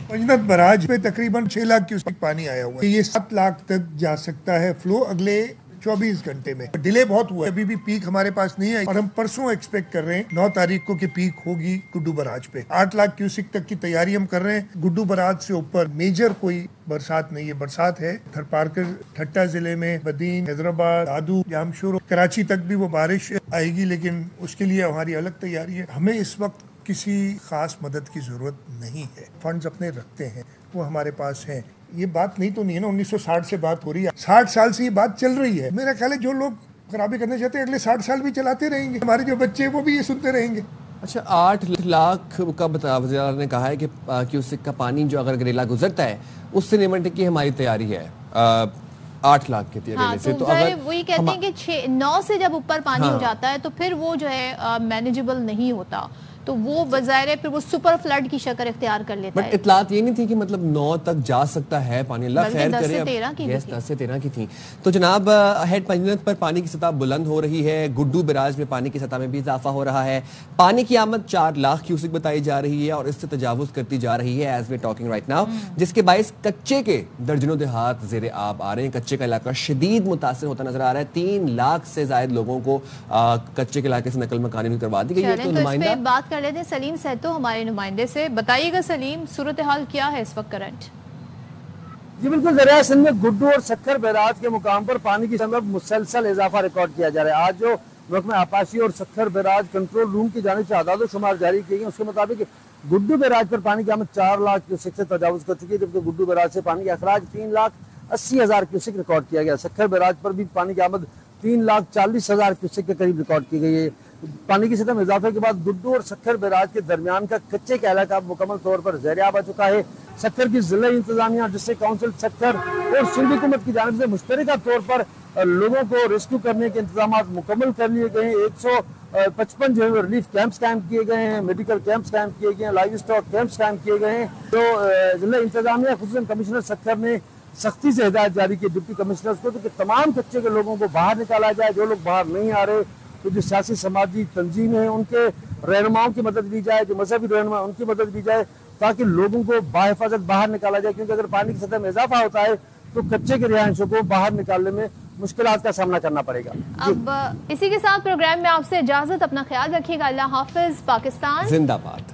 पंजनत बराज पे तकरीबन 6 लाख क्यूसेक पानी आया हुआ है। ये 7 लाख तक जा सकता है फ्लो अगले 24 घंटे में। डिले बहुत हुआ है, अभी भी पीक हमारे पास नहीं है और हम परसों एक्सपेक्ट कर रहे हैं 9 तारीख को कि पीक होगी गुड्डू बराज पे। 8 लाख क्यूसेक तक की तैयारी हम कर रहे हैं। गुड्डू बराज से ऊपर मेजर कोई बरसात नहीं है। बरसात है थरपारकर, ठट्टा जिले में, बदीन, हैदराबाद, दादू, जामशोर, कराची तक भी वो बारिश आएगी, लेकिन उसके लिए हमारी अलग तैयारी है। हमें इस वक्त किसी खास मदद की जरूरत नहीं है। फंड्स अपने रखते हैं, वो हमारे पास हैं। ये बात नहीं तो नहीं है ना, 1960 से बात हो रही है, 60 साल से ये बात चल रही है। मेरा ख्याल है जो लोग खराबी करना चाहते हैं अगले 60 साल भी चलाते रहेंगे। हमारे जो बच्चे वो भी ये सुनते रहेंगे। अच्छा, 8 लाख का वज़ीर ने कहा है कि क्यूसेक का पानी जो अगर रेला गुजरता है उससे निमटने की हमारी तैयारी है 8 लाख के रेले से। तो अगर वही कहते हैं कि 9 से जब ऊपर पानी हो जाता है तो फिर वो जो है मैनेजेबल नहीं होता, तो वो बजाय फिर वो सुपर फ्लड की शक्ल इख्तियार कर लेता है। बट इतलात ये नहीं थी कि मतलब 9 तक जा सकता है पानी, अल्लाह खैर करे। 10 से 13 की थी। तो जनाब हेड पंजनत पर पानी की सतह बुलंद हो रही है। गुड्डू बराज में पानी की सतह में भी इजाफा हो रहा है। पानी की आमद 4 लाख क्यूसेक बताई जा रही है और इससे तजावुज करती जा रही है एज वे टॉकिंग राइट नाउ, जिसके बाइस कच्चे के दर्जनों देहात जेर आब आ रहे हैं। कच्चे का इलाका शदीद मुतासर होता नजर आ रहा है। 3 लाख से ज्यादा लोगों को कच्चे के इलाके से नकल मकानी भी करवा दी गई है। तो नुमाइंदा बात कर लेते हैं सलीम सहतो हमारे नुमाइंदे से। बताइएगा सलीम, सूरत हाल क्या है इस वक्त करंट? जी बिल्कुल, दरिया सिंध में गुड्डू और सक्खर बैराज के मुकाम पर पानी की सतह में मुसलसल इजाफा रिकॉर्ड किया जा रहा है। आज जो महकमा आपाशी और सक्खर बैराज कंट्रोल रूम की जानिब से आदाद शुमार जारी किए गए, उसके मुताबिक गुड्डू बैराज पर पानी की आमद 4 लाख क्यूसेक से तजावुज कर चुकी है, जबकि गुड्डू बैराज से पानी का अखराज 3,80,000 क्यूसेक रिकॉर्ड किया गया। सक्खर बैराज पर भी पानी की आमद 3,40,000 क्यूसेक के करीब रिकॉर्ड की गई है। पानी की सतह में इजाफे के बाद गुड्डू और सक्खर बैराज के दरमियान का कच्चे का इलाका मुकम्मल तौर पर ज़ेर-ए-आब आ चुका है। सक्खर की जिला इंतजामिया, डिस्ट्रिक्ट काउंसिल सक्खर और सिंध हुकूमत की जानिब से मुश्तरका तौर पर लोगों को रेस्क्यू करने के इंतजाम मुकम्मल कर लिए गए हैं। 155 जो है रिलीफ कैंप्स कायम किए गए हैं, मेडिकल कैंप्स कायम किए गए हैं, लाइव स्टॉक कैंप्स कायम किए गए हैं। तो जिला इंतजामिया खुसूसन कमिश्नर सक्खर ने सख्ती से हिदायत जारी की डिप्टी कमिश्नर्स को कि तमाम कच्चे के लोगों को बाहर निकाला जाए। जो लोग बाहर नहीं आ रहे तो जो सियासी समाजी तंजीमें हैं उनके रहनुमाओं की मदद दी जाए, जो मजहबी रहनुमा उनकी मदद दी जाए, ताकि लोगों को बाहिफाजत बाहर निकाला जाए। क्योंकि अगर पानी की सतह में इजाफा होता है तो कच्चे के रिहायशों को बाहर निकालने में मुश्किलात का सामना करना पड़ेगा। अब इसी के साथ प्रोग्राम में आपसे इजाजत, अपना ख्याल रखिएगा। अल्लाह हाफिज। पाकिस्तान जिंदाबाद।